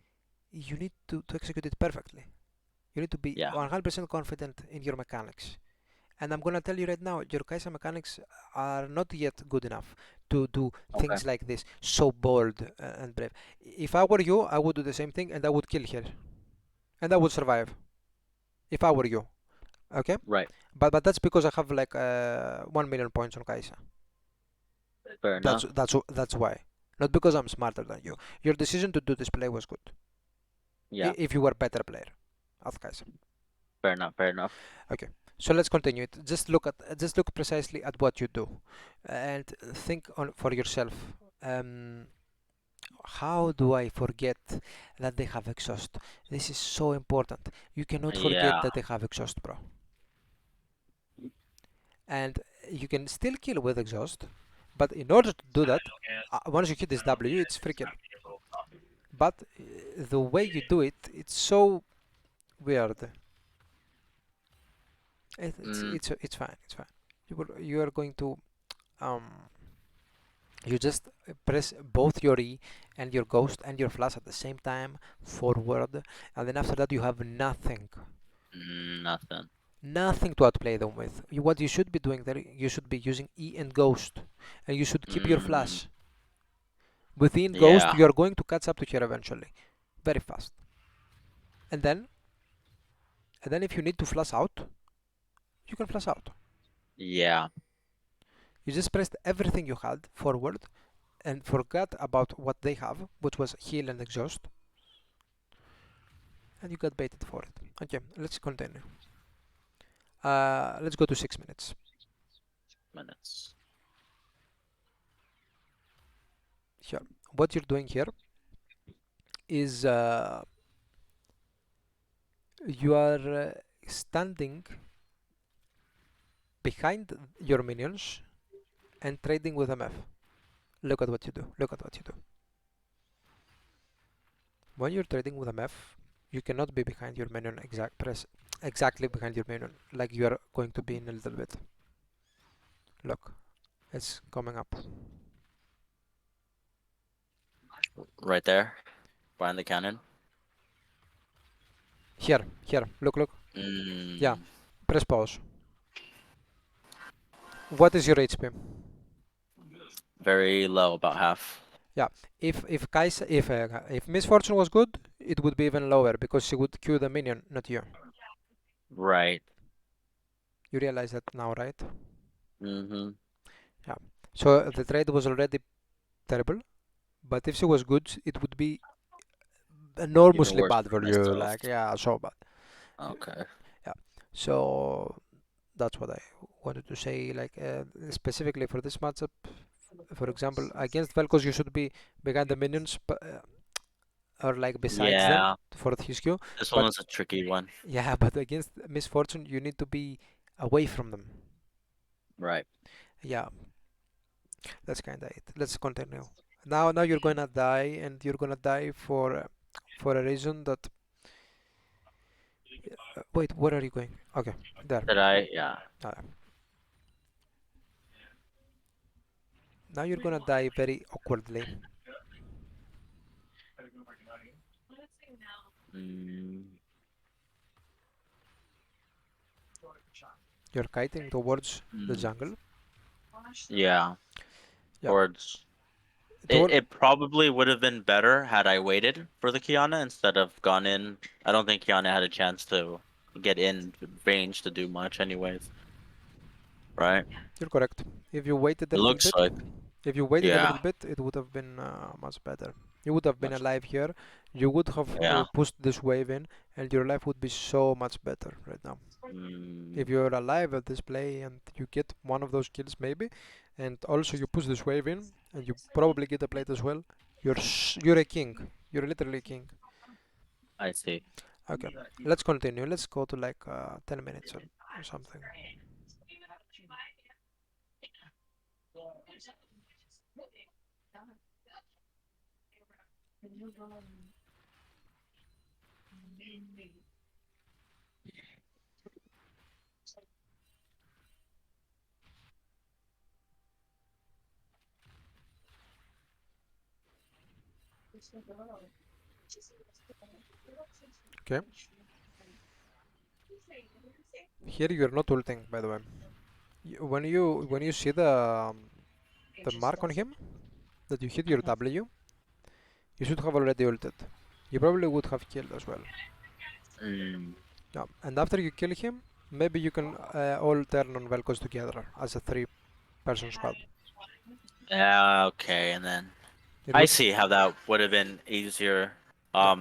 you need to execute it perfectly. You need to be Yeah. 100% confident in your mechanics. And I'm gonna tell you right now, your Kaisa mechanics are not yet good enough to do Okay. things like this, so bold and brave. If I were you, I would do the same thing and I would kill here. And I would survive. If I were you. Okay? Right. But that's because I have like 1 million points on Kaisa. Fair That's enough. that's that's why. Not because I'm smarter than you. Your decision to do this play was good. Yeah. If you were a better player at Kaisa. Fair enough. Fair enough. Okay, so let's continue it. Just look precisely at what you do, and think on for yourself. Um, how do I forget that they have exhaust? This is so important. You cannot forget Yeah. that they have exhaust, bro. And you can still kill with exhaust, but in order to do that, once you hit this W, it's free kill. But the way you do it, it's so weird. Mm, It's fine. It's fine. You are going to um you just press both your E and your Ghost and your Flash at the same time forward, and then after that you have nothing, nothing. nothing to outplay them with. What you should be doing there, you should be using E and Ghost, and you should keep your Mm, Flash. Within Ghost, yeah. you are going to catch up to her eventually, very fast. And then, and then if you need to flash out, you can flash out. Yeah. You just pressed everything you had forward and forgot about what they have, which was heal and exhaust, and you got baited for it. Okay, let's continue. Let's go to 6 minutes. Minutes. Here, what you're doing here is you are standing behind your minions and trading with MF. Look at what you do. Look at what you do. When you're trading with MF, you cannot be behind your minion exactly behind your minion like you are going to be in a little bit. Look, it's coming up. Right there. Behind the cannon. Here. Look. Yeah, Mm, press pause. What is your HP? very low, about half. Yeah, if Kai'Sa if Misfortune was good, it would be even lower because she would Q the minion, not you. Right. You realize that now, right? Mm-hmm. Yeah. So the trade was already terrible, but if she was good, it would be Even enormously worse bad for for you. myself. Like, yeah, so bad. Okay. Yeah. So that's what I wanted to say. Like, specifically for this matchup, for example, against Velkos, you should be behind the minions, or like besides them Yeah. for his Q. This one But was a tricky one. yeah, but against Misfortune, you need to be away from them. Right. Yeah, that's kinda it. Let's continue. Now you're gonna die, and you're gonna die for a reason that. Wait, where are you going? Okay, there. Did I? Yeah. Uh, Now you're gonna die very awkwardly. Mm, You're kiting towards the mm, jungle. yeah. Yeah, Towards. It, toward it probably would have been better had I waited for the Kiana instead of gone in. I don't think Kiana had a chance to get in range to do much anyways. Right? you're correct. If you waited a It little looks bit, like. if you waited a Yeah. little bit, it would have been much better. You would have been Much. alive here. You would have Yeah. pushed this wave in, and your life would be so much better right now. Mm, If you're alive at this play and you get one of those kills, maybe, and also you push this wave in, and you probably get a plate as well, you're a king. You're literally a king. I see. Okay, let's continue. Let's go to like 10 minutes or something. Okay, here you're not ulting, by the way. When you see the mark on him that you hit your W, you should have already ulted. You probably would have killed as well. Mm, Yeah, and after you kill him, maybe you can all turn on Velkos together as a three-person squad. yeah. Okay. And then It I would, see how that would have been easier. yeah,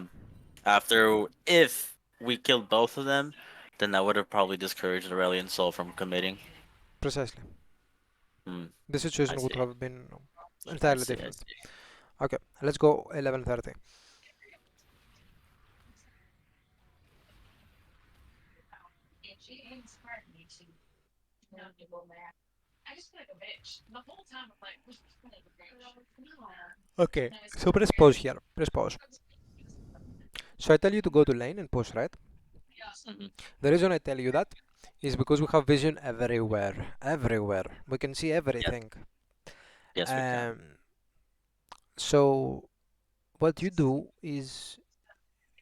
After if we killed both of them, then that would have probably discouraged Aurelion Sol from committing. precisely. Hmm. The I situation would see. have been I entirely see. I different. see. Okay, let's go 11:30. Okay, so press pause here. Press pause. So I tell you to go to lane and push, right? Mhm. The reason I tell you that is because we have vision everywhere. Everywhere. We can see Yes. everything. Yes, we can. Um, so what you do is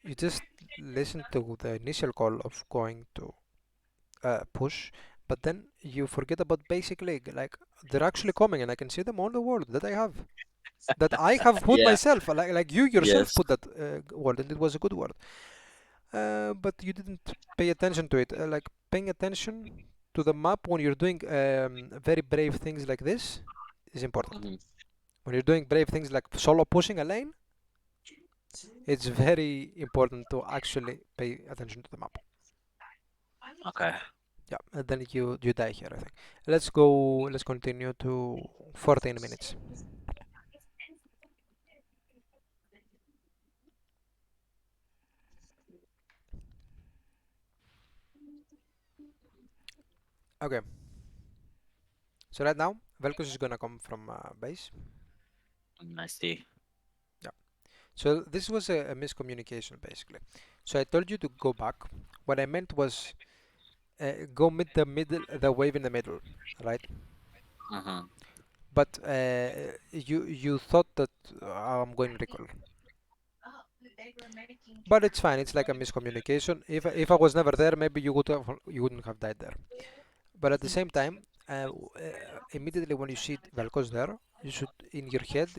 you just listen to the initial call of going to push, but then you forget about basic league. Like they're actually coming, and I can see them on the world that I have. That I have put Yeah. myself, like you yourself Yes. put that word, and it was a good word. But you didn't pay attention to it. Like paying attention to the map when you're doing very brave things like this is important. Mhm. When you're doing brave things like solo pushing a lane, it's very important to actually pay attention to the map. Okay. Yeah, and then you die here, I think. Let's go. Let's continue to 14 minutes. Okay. So right now, Velkos is gonna come from base. I see. Yeah. So this was a miscommunication basically. So I told you to go back. What I meant was go mid the middle, the wave in the middle, right? Uh-huh. But you thought that I'm going recall, but it's fine. It's like a miscommunication. If I was never there, maybe you wouldn't have died there. But at the same time, immediately when you see Velkos there, you should in your head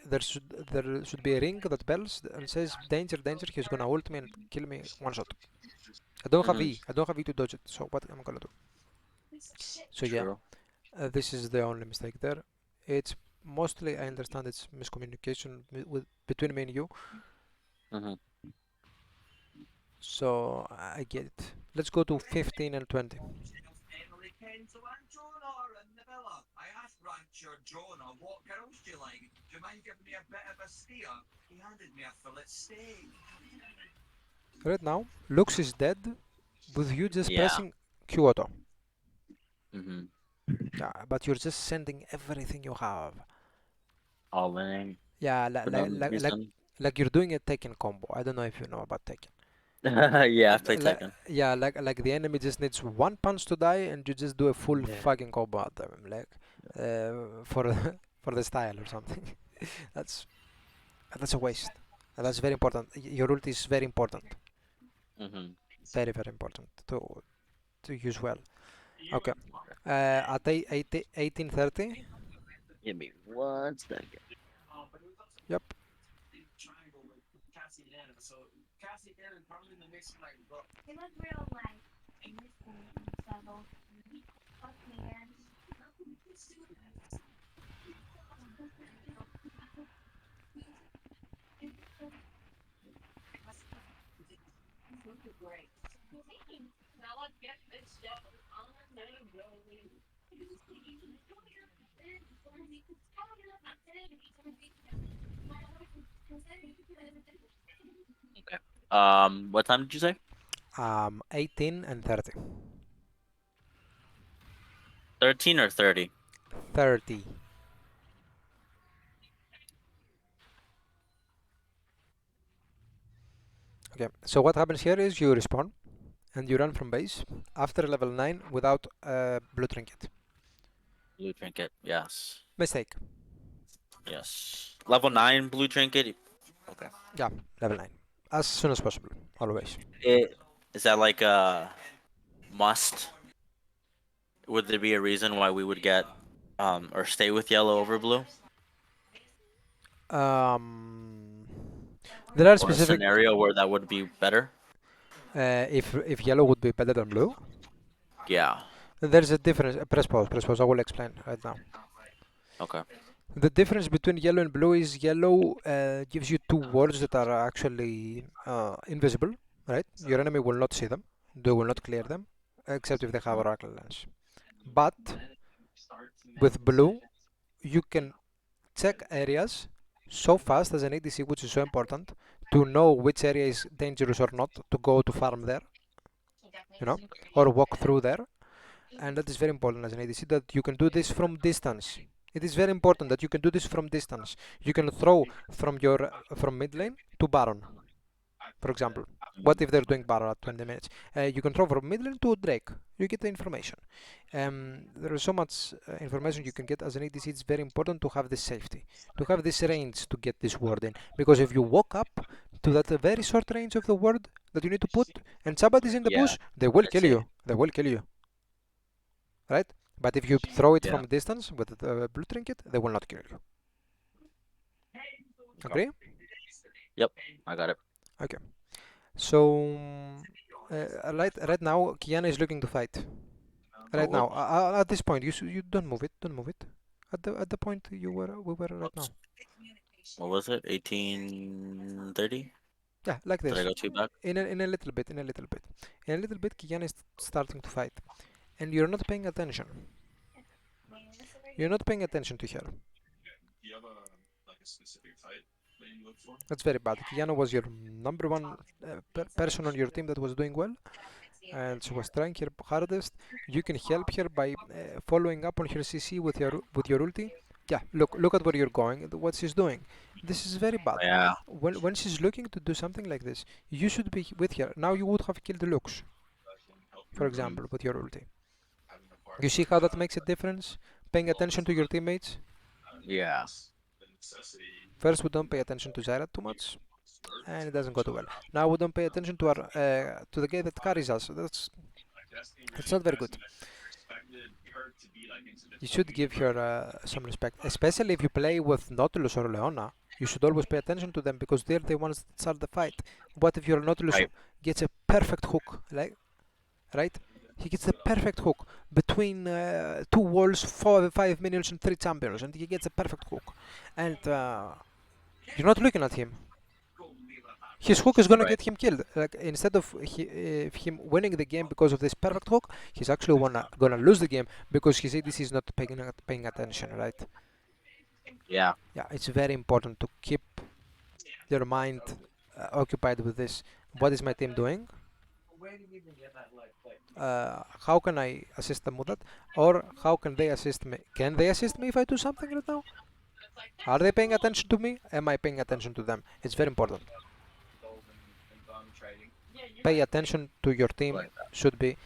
there should be a ring that bells and says danger danger. He's gonna ult me and kill me one shot. I don't have Mm-hmm. E. I don't have E to dodge it. So what am I gonna do? So yeah, True. this is the only mistake there. It's mostly, I understand, it's miscommunication with between me and you. Mm-hmm. So I get it. Let's go to 15 and 20. Right now, Lux is dead with you just Yeah. pressing Q auto. Mm-hmm. Yeah, but you're just sending everything you have. All winning Yeah, for no reason. like you're doing a Tekken combo. I don't know if you know about Tekken. Yeah, I played Like, Tekken. yeah, like the enemy just needs one punch to die, and you just do a full Yeah. fucking combo at them, like for for the style or something. That's that's a waste. And that's very important. Your ulti is very important, Mm-hmm. very important to use well. Okay, at 1830. Give me 1 second. Yep. Okay. What time did you say? 18 and 30. 13 or 30? 30. Okay, so what happens here is you respawn and you run from base after level 9 without a blue trinket. Blue trinket. Yes. Mistake. Yes. Level 9 blue trinket. Okay. Yeah, level 9. As soon as possible, always. Is that like a must? Would there be a reason why we would get or stay with yellow over blue? Um, there are Or a specific. scenario where that would be better? If yellow would be better than blue, Yeah. there's a difference. Press pause. Press pause. I will explain right now. Okay. The difference between yellow and blue is yellow gives you two words that are actually invisible, right? Your enemy will not see them. They will not clear them, except if they have Oracle Lens. But with blue, you can check areas so fast as an ADC, which is so important, to know which area is dangerous or not, to go to farm there, you know, or walk through there. And that is very important as an ADC that you can do this from distance. It is very important that you can do this from distance. You can throw from mid lane to Baron, for example. What if they're doing Baron at 20 minutes? You can throw from mid lane to Drake. You get the information. There is so much information you can get as an ADC. It's very important to have this safety, to have this range to get this word in. Because if you walk up to that very short range of the word that you need to put, and somebody's in the Yeah. bush, they will I kill see. you. They will kill you, right? But if you throw it Yeah. from distance with the blue trinket, they will not kill you. Okay. Agree? Yep. I got it. Okay. So right now, Kiana is looking to fight. Oh, Right now, whoops. at this point, you don't move it. Don't move it. At the point we were right now. Whoops. What was it? 1830? Yeah, like Did I this. go too back? In a little bit. In a little bit. In a little bit, Kiana is starting to fight, and you're not paying attention. You're not paying attention to her. That's very bad. Kiana was your number one person on your team that was doing well, and she was trying her hardest. You can help her by following up on her CC with your ulti. Yeah, look at where you're going, what she's doing. This is very bad. Yeah. When she's looking to do something like this, you should be with her. Now you would have killed Lux, for Mm-hmm. example, with your ulti. You see how that makes a difference? Paying attention to your teammates. Yeah. First, we don't pay attention to Zyra too much, and it doesn't go too well. Now we don't pay attention to our to the guy that carries us. That's not very good. You should give her some respect, especially if you play with Nautilus or Leona. You should always pay attention to them because they're the ones that start the fight. What if your Nautilus Right. gets a perfect hook, like right? He gets the perfect hook between two walls, five minions, and three champions, and he gets a perfect hook. And you're not looking at him. His hook is gonna Right. get him killed. Like instead of him winning the game because of this perfect hook, he's actually gonna lose the game because he said this is not paying attention, right? Yeah. Yeah, it's very important to keep your mind occupied with this. What is my team doing? How can I assist them with that? Or how can they assist me? Can they assist me if I do something right now? Are they paying attention to me? Am I paying attention to them? It's very important. Pay attention to your team should be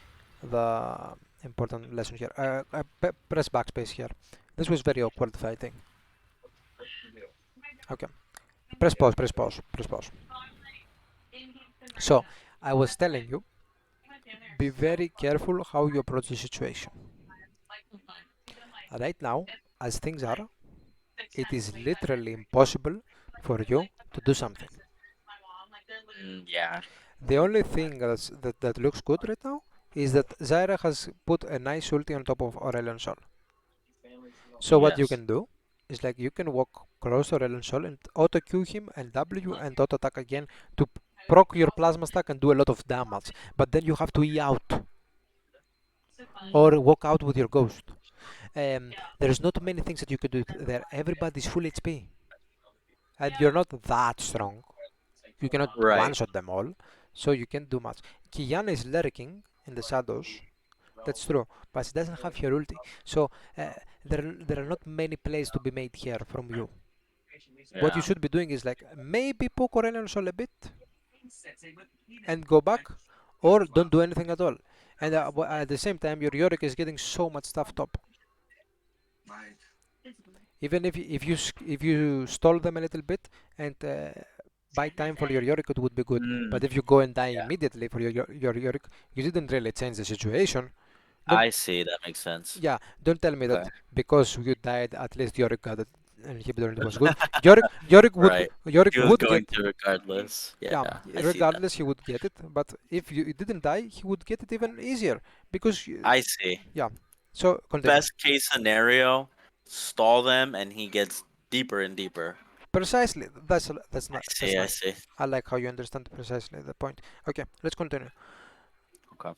the important lesson here. Press backspace here. This was very awkward fighting. Okay. Press pause, press pause, press pause. So, I was telling you, be very careful how you approach the situation. Right now, as things are, it is literally impossible for you to do something. Yeah. The only thing that looks good right now is that Zyra has put a nice ulti on top of Aurelion Sol. So what you Yes. can do is like you can walk close to Aurelion Sol and auto Q him and W and auto attack again to proc your plasma stack and do a lot of damage. But then you have to E out or walk out with your ghost. There's not many things that you could do there. Everybody's full HP and you're not that strong. You cannot Right. one-shot them all, so you can't do much. Kiana is lurking in the shadows, that's true, but she doesn't have her ulti. So there are not many plays to be made here from you. What you Yeah. should be doing is like maybe poke Aurelion Sol a bit and go back, or don't do anything at all. And at the same time, your Yorick is getting so much stuff top. Even if you stall them a little bit and buy time for your Yorick, it would be good. Mm, But if you go and die yeah. immediately for your Yorick, you didn't really change the situation. Don't I see. That makes sense. Yeah, don't tell me that Okay. because you died, at least Yorick got it and inhibitor and it was good. Yorick He was would get going to regardless. Yeah, yeah, I see that. regardless he would get it. But if you didn't die, he would get it even easier because I see. yeah. So continue. Best case scenario, stall them and he gets deeper and deeper. Precisely. I That's see, I nice. see. I like how you understand precisely the point. Okay, let's continue. Okay.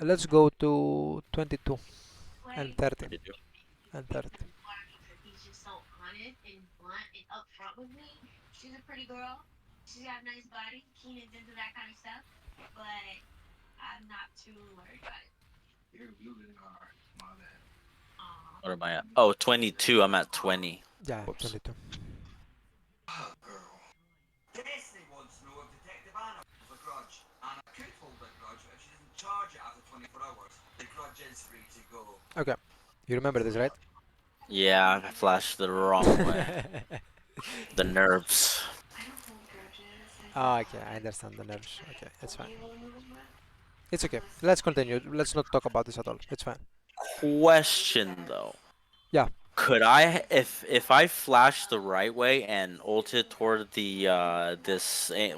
Let's go to 22 and 30 What did you and 30. What am I at? Oh, 22. I'm at 20. Yeah, Whoops. 22. Destiny wants to know if Detective Anna holds a grudge. Anna could hold a grudge, but if she doesn't charge it after 24 hours, the grudge is free to go. Okay, you remember this, right? Yeah, I flashed the wrong way. The nerves. Oh, okay, I understand the nerves. Okay, it's fine. It's okay. Let's continue. Let's not talk about this at all. It's fine. Question though. Yeah. Could I, if I flash the right way and ulted toward the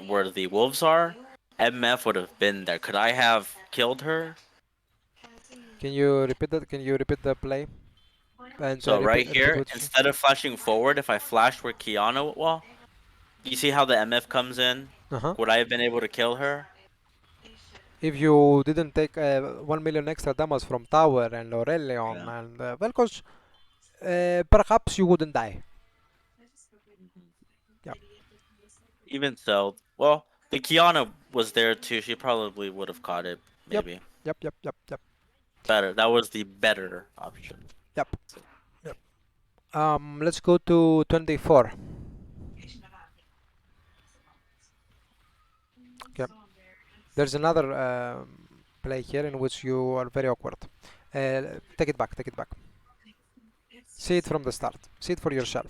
where the wolves are, MF would have been there. Could I have killed her? Can you repeat that? Can you repeat the play and So right repeat here, what you said? instead of flashing forward, if I flashed where Kiana, well, you see how the MF comes in? Uh-huh. Would I have been able to kill her? If you didn't take 1 million extra damage from Tower and Aurelion Yeah. and Vel'Koz, perhaps you wouldn't die. Yeah. Even so, well, the Kiana was there too. She probably would have caught it. Yep. Maybe Yep. better. That was the better option. Yep. Yep. Let's go to 24. Okay. There's another play here in which you are very awkward. Take it back. Take it back. See it from the start. See it for yourself.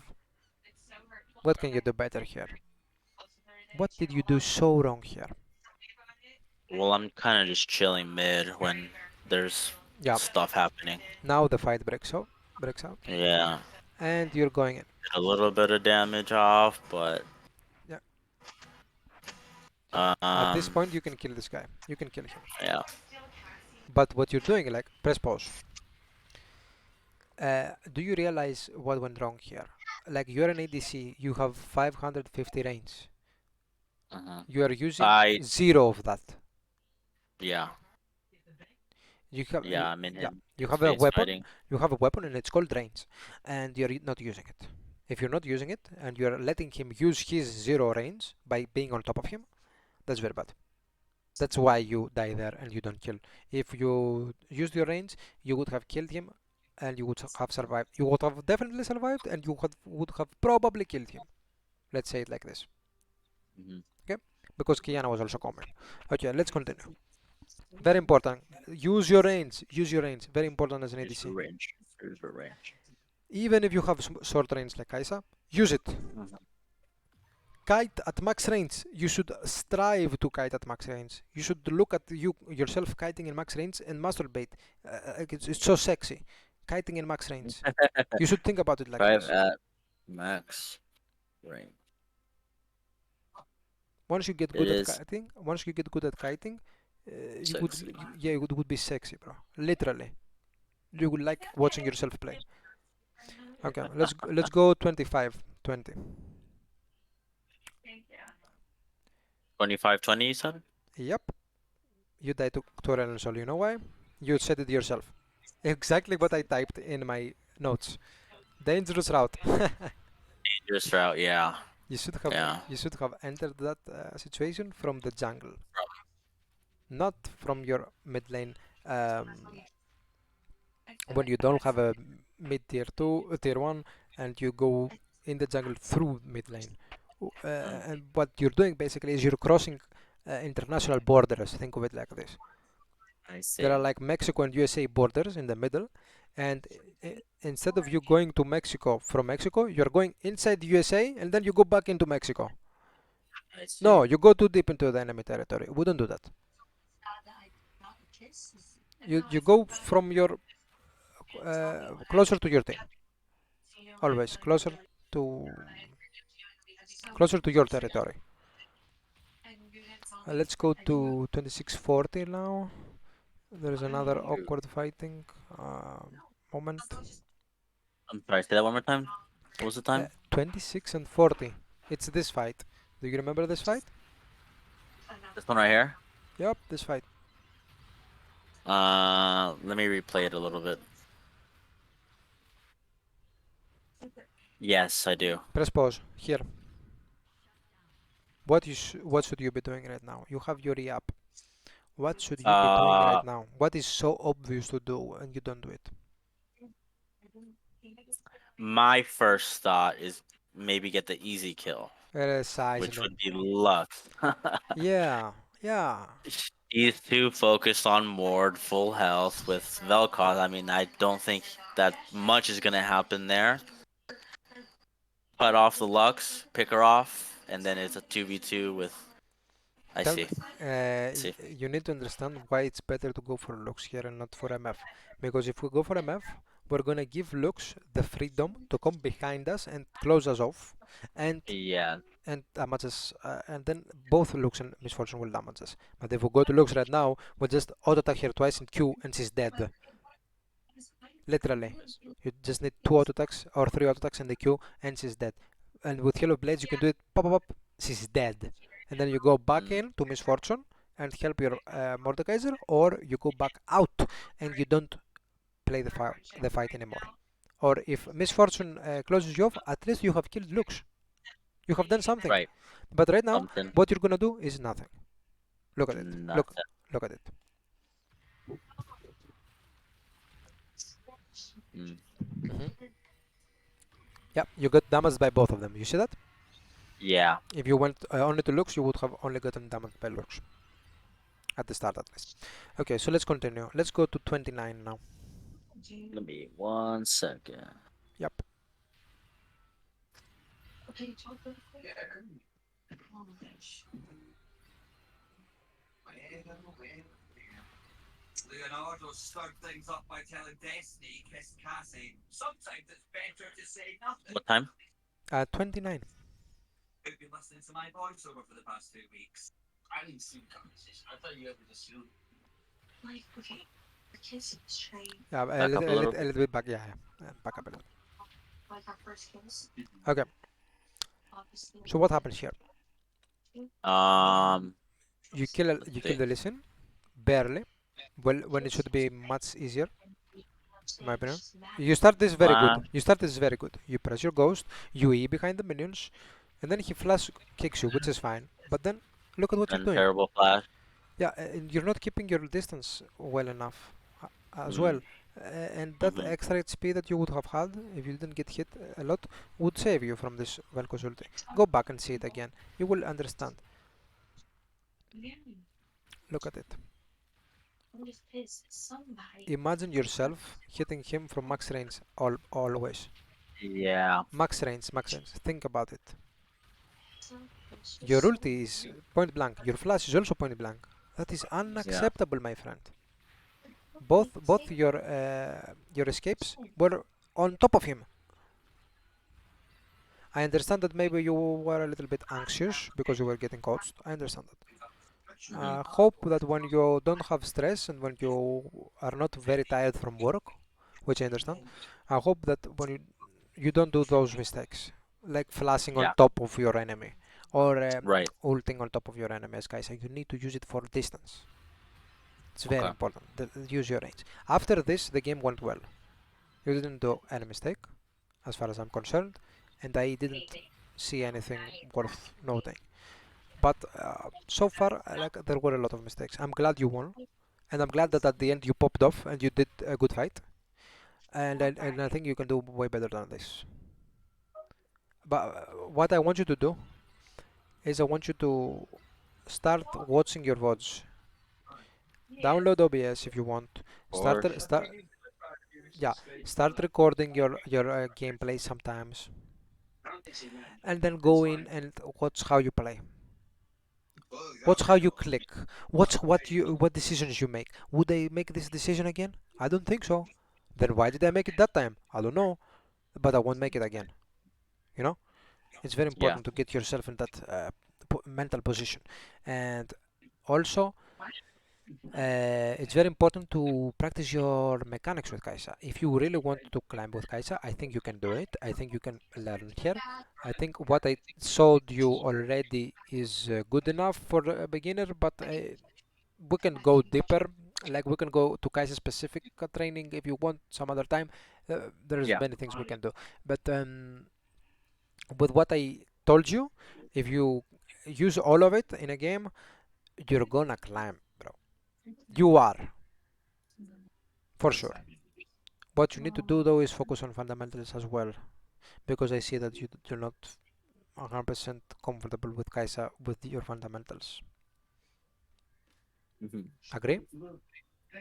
What can you do better here? What did you do so wrong here? Well, I'm kind of just chilling mid when there's Yeah. stuff happening. Now the fight breaks out. Breaks out. Yeah. and you're going in. Did a little bit of damage off, but Yeah. um, At this point, you can kill this guy. You can kill him. yeah. But what you're doing, like, press pause. Do you realize what went wrong here? Like, you're an ADC, you have 550 range. Uh-huh. You are using I zero of that. yeah. You have, Yeah, I'm in yeah, him you his have a face weapon. fighting. You have a weapon, and it's called range, and you're not using it. If you're not using it, and you're letting him use his zero range by being on top of him, that's very bad. That's why you die there and you don't kill. If you used your range, you would have killed him and you would have survived. You would have definitely survived and you would have probably killed him. Let's say it like this. Mm-hmm. Okay? Because Kiana was also coming. Okay, let's continue. Very important. Use your range. Use your range. Very important as an Here's the ADC. range. Here's the range. Even if you have short range like Kaisa, use it. Mhm. Kite at max range. You should strive to kite at max range. You should look at yourself kiting in max range and masturbate. It's so sexy. Kiting in max range. You should think about it like Drive this. at max range. Once you get It good at is kiting, once you get good at kiting, sexy. yeah, it would be sexy, bro. Literally, you would like watching yourself play. Okay, let's go 25, 20. 25-20, you said? Yep, you died to Aurelion Sol. You know why? You said it yourself. Exactly what I typed in my notes. Dangerous route. Dangerous route, yeah. You should have Yeah. entered that situation from the jungle, not from your mid lane. When you don't have a mid tier 2, tier 1, and you go in the jungle through mid lane. Mm, And what you're doing basically is you're crossing international borders. Think of it like this. I There are see. like Mexico and USA borders in the middle, and instead of you going to Mexico from Mexico, you're going inside USA and then you go back into Mexico. I see. No, you go too deep into the enemy territory. We don't do that. You go from your closer to your team. Always to closer to your territory. Let's go to 2640 now. There is another awkward fighting moment. I'm sorry, say that one more time. What was the time? 26 and 40. It's this fight. Do you remember this fight? This one right here? Yep, this fight. Let me replay it a little bit. Yes, I do. Press pause here. What should you be doing right now? You have your up. What should you be doing right Uh, now? What is so obvious to do and you don't do it? my first thought is maybe get the easy kill, which Precisely. would be Lux. Yeah, yeah. He's too focused on Ward, full health with Vel'Koz. I mean, I don't think that much is gonna happen there. Cut off the Lux, pick her off, and then it's a 2v2 with. I Tell me, see. See. you need to understand why it's better to go for Lux here and not for MF. Because if we go for MF, we're gonna give Lux the freedom to come behind us and close us off, and Yeah. damage us, and then both Lux and Misfortune will damage us. But if we go to Lux right now, we'll just auto attack her twice in Q, and she's dead. Literally, you just need 2 auto attacks or 3 auto attacks in the Q, and she's dead. And with Halo Blades, you can do it pop pop pop, she's dead. And then you go back Mm, in to Misfortune and help your Mordekaiser, or you go back out and you don't play the fight anymore. Or if Misfortune closes you off, at least you have killed Lux. You have done something. right. But right now, Something. what you're gonna do is nothing. Look at it. Nothing. Look at it. Mm. Hmm. Yeah, you got damaged by both of them. You see that? Yeah. If you went only to Lux, you would have only gotten damaged by Lux. At the start, at least. Okay, so let's continue. Let's go to 29 now. Give me 1 second. Yep. Leonardo stirred things up by telling Destiny he kissed Cassie. Sometimes it's better to say nothing. What time? 29. You've been listening to my voiceover for the past 2 weeks. I didn't see the conversation. I thought you ever just assumed. Like, okay, the kiss was train, Yeah, Back up a little. a little bit back. Yeah, yeah. Back up a little. like our first kiss, Okay. obviously. So what happens here? Um, let's You see. kill the listen barely. Well, when it should be much easier, in my opinion. You start this very Uh, good. You start this very good. You press your ghost, you E behind the minions, and then he flash kicks you, which is fine. But then look at what you're and doing. terrible flash. Yeah, and you're not keeping your distance well enough as Mm, well. And that hmm. extra HP that you would have had if you didn't get hit a lot would save you from this Velko's ulti. Go back and see it again. You will understand. Look at it. I'm just pissed. Somebody. Imagine yourself hitting him from max range always. Yeah. Max range, max range. Think about it. So, it's Your just so ulti is point blank. Your flash is also point blank. That is Yeah. unacceptable, my friend. Both your escapes were on top of him. I understand that maybe you were a little bit anxious because you were getting coached. I understand that. Hmm. Hope that when you don't have stress and when you are not very tired from work, which I understand, I hope that when you don't do those mistakes, like flashing on Yeah. top of your enemy or Right. ulting on top of your enemy, as guys say, you need to use it for distance. It's very Okay. important. Use your range. After this, the game went well. You didn't do any mistake, as far as I'm concerned, and I didn't see anything worth noting. But so far, like there were a lot of mistakes. I'm glad you won, and I'm glad that at the end you popped off and you did a good fight. And I think you can do way better than this. But what I want you to do is I want you to start watching your VODs. Download OBS if you want. Or Yeah, start recording your gameplay sometimes, and then go in and watch how you play. Watch how you click. Watch what decisions you make. Would I make this decision again? I don't think so. Then why did I make it that time? I don't know, but I won't make it again. You know, it's very yeah. important to get yourself in that mental position, and also it's very important to practice your mechanics with Kaisa. If you really want to climb with Kaisa, I think you can do it. I think you can learn here. I think what I showed you already is good enough for a beginner, but we can go deeper. Like we can go to Kaisa specific training if you want some other time. There's Yeah. many things we can do, but with what I told you, if you use all of it in a game, you're gonna climb, bro. You are for sure. What you need to do though is focus on fundamentals as well, because I see that you're not 100% comfortable with Kaisa with your fundamentals. Hmm. Agree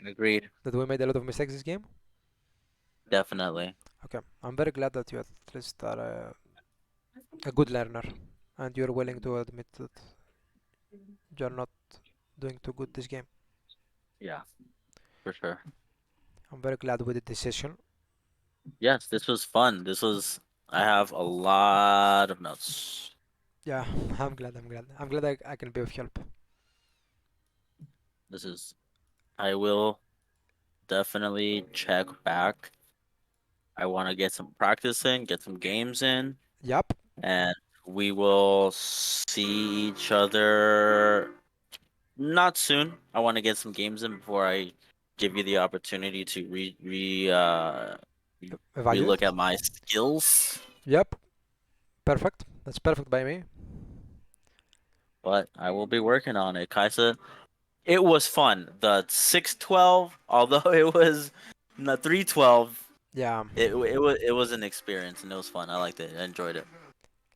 Agreed. that we made a lot of mistakes this game? Definitely. Okay, I'm very glad that you at least are a good learner and you're willing to admit that you're not doing too good this game. Yeah. For sure. I'm very glad we did this session. Yes, this was fun. This was. I have a lot of notes. Yeah, I'm glad. I'm glad I can be of help. This is. I will definitely check back. I want to get some practice in, get some games in, Yup. and we will see each other not soon. I want to get some games in before I give you the opportunity to Evaluate. relook at my skills. Yup. Perfect. That's perfect by me. But I will be working on it. Kaisa, it was fun. The 612, although it was the 312, Yeah. it was an experience and it was fun. I liked it. I enjoyed it.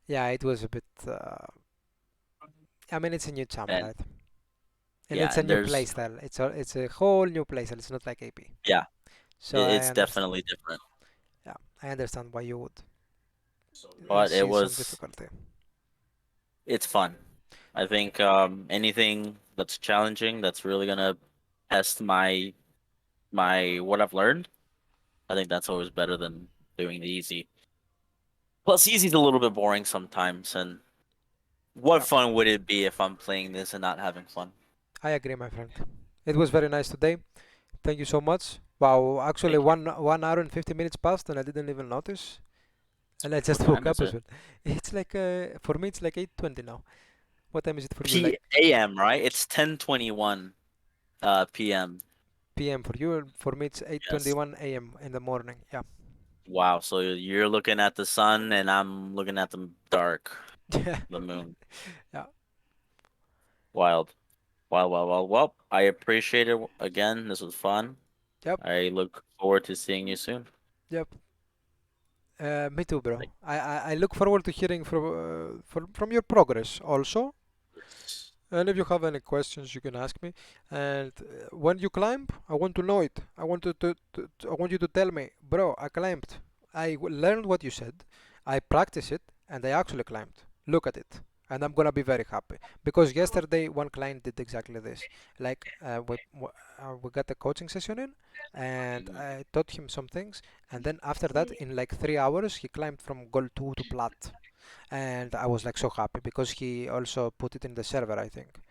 Yeah, it was a bit. I mean, it's a new champion, And right? And yeah, it's a and new there's playstyle. It's a whole new playstyle. It's not like AP. yeah, So I it's understand. definitely different. Yeah, I understand why you would But see some difficulty. it's fun. I think anything that's challenging, that's really gonna test my my what I've learned. I think that's always better than doing the easy. Plus, easy's a little bit boring sometimes, and what Yeah, fun would it be if I'm playing this and not having fun? I agree, my friend. It was very nice today. Thank you so much. Wow, actually Thank you. 1 hour and 50 minutes passed and I didn't even notice. And I just What woke time is up as it? well. It's like for me it's like 8:20 now. What time is it for you? P Like A.M. Right? It's 10:21 p.m. PM for you. For me it's Yes. 8:21 a.m. in the morning. Yeah. Wow. So you're looking at the sun and I'm looking at the dark, Yeah. the moon. Yeah. Wild. Wild, wild, wild. Well, I appreciate it again. This was fun. Yep. I look forward to seeing you soon. Yep. Me too, bro. I look forward to hearing from your progress also. Yes. And if you have any questions, you can ask me. And when you climb, I want to know it. I want I want you to tell me, bro, I climbed. Learned what you said. I practiced it, and I actually climbed. Look at it, and I'm gonna be very happy because yesterday one client did exactly this. Like we got a coaching session in, and Mhm. I taught him some things, and then after that, in like 3 hours, he climbed from gold 2 to plat, and I was like so happy because he also put it in the server, I think.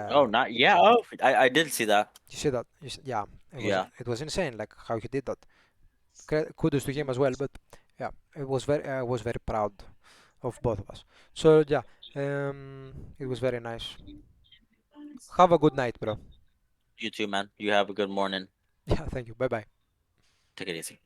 Oh, Uh, not yeah. Oh, I did see that. you see that? Yeah, Yeah. it was insane, like how he did that. Kudos to him as well. But yeah, it was very I was very proud of both of us. So yeah, it was very nice. Have a good night, bro. You too, man. You have a good morning. Yeah, thank you. Bye bye. Take it easy.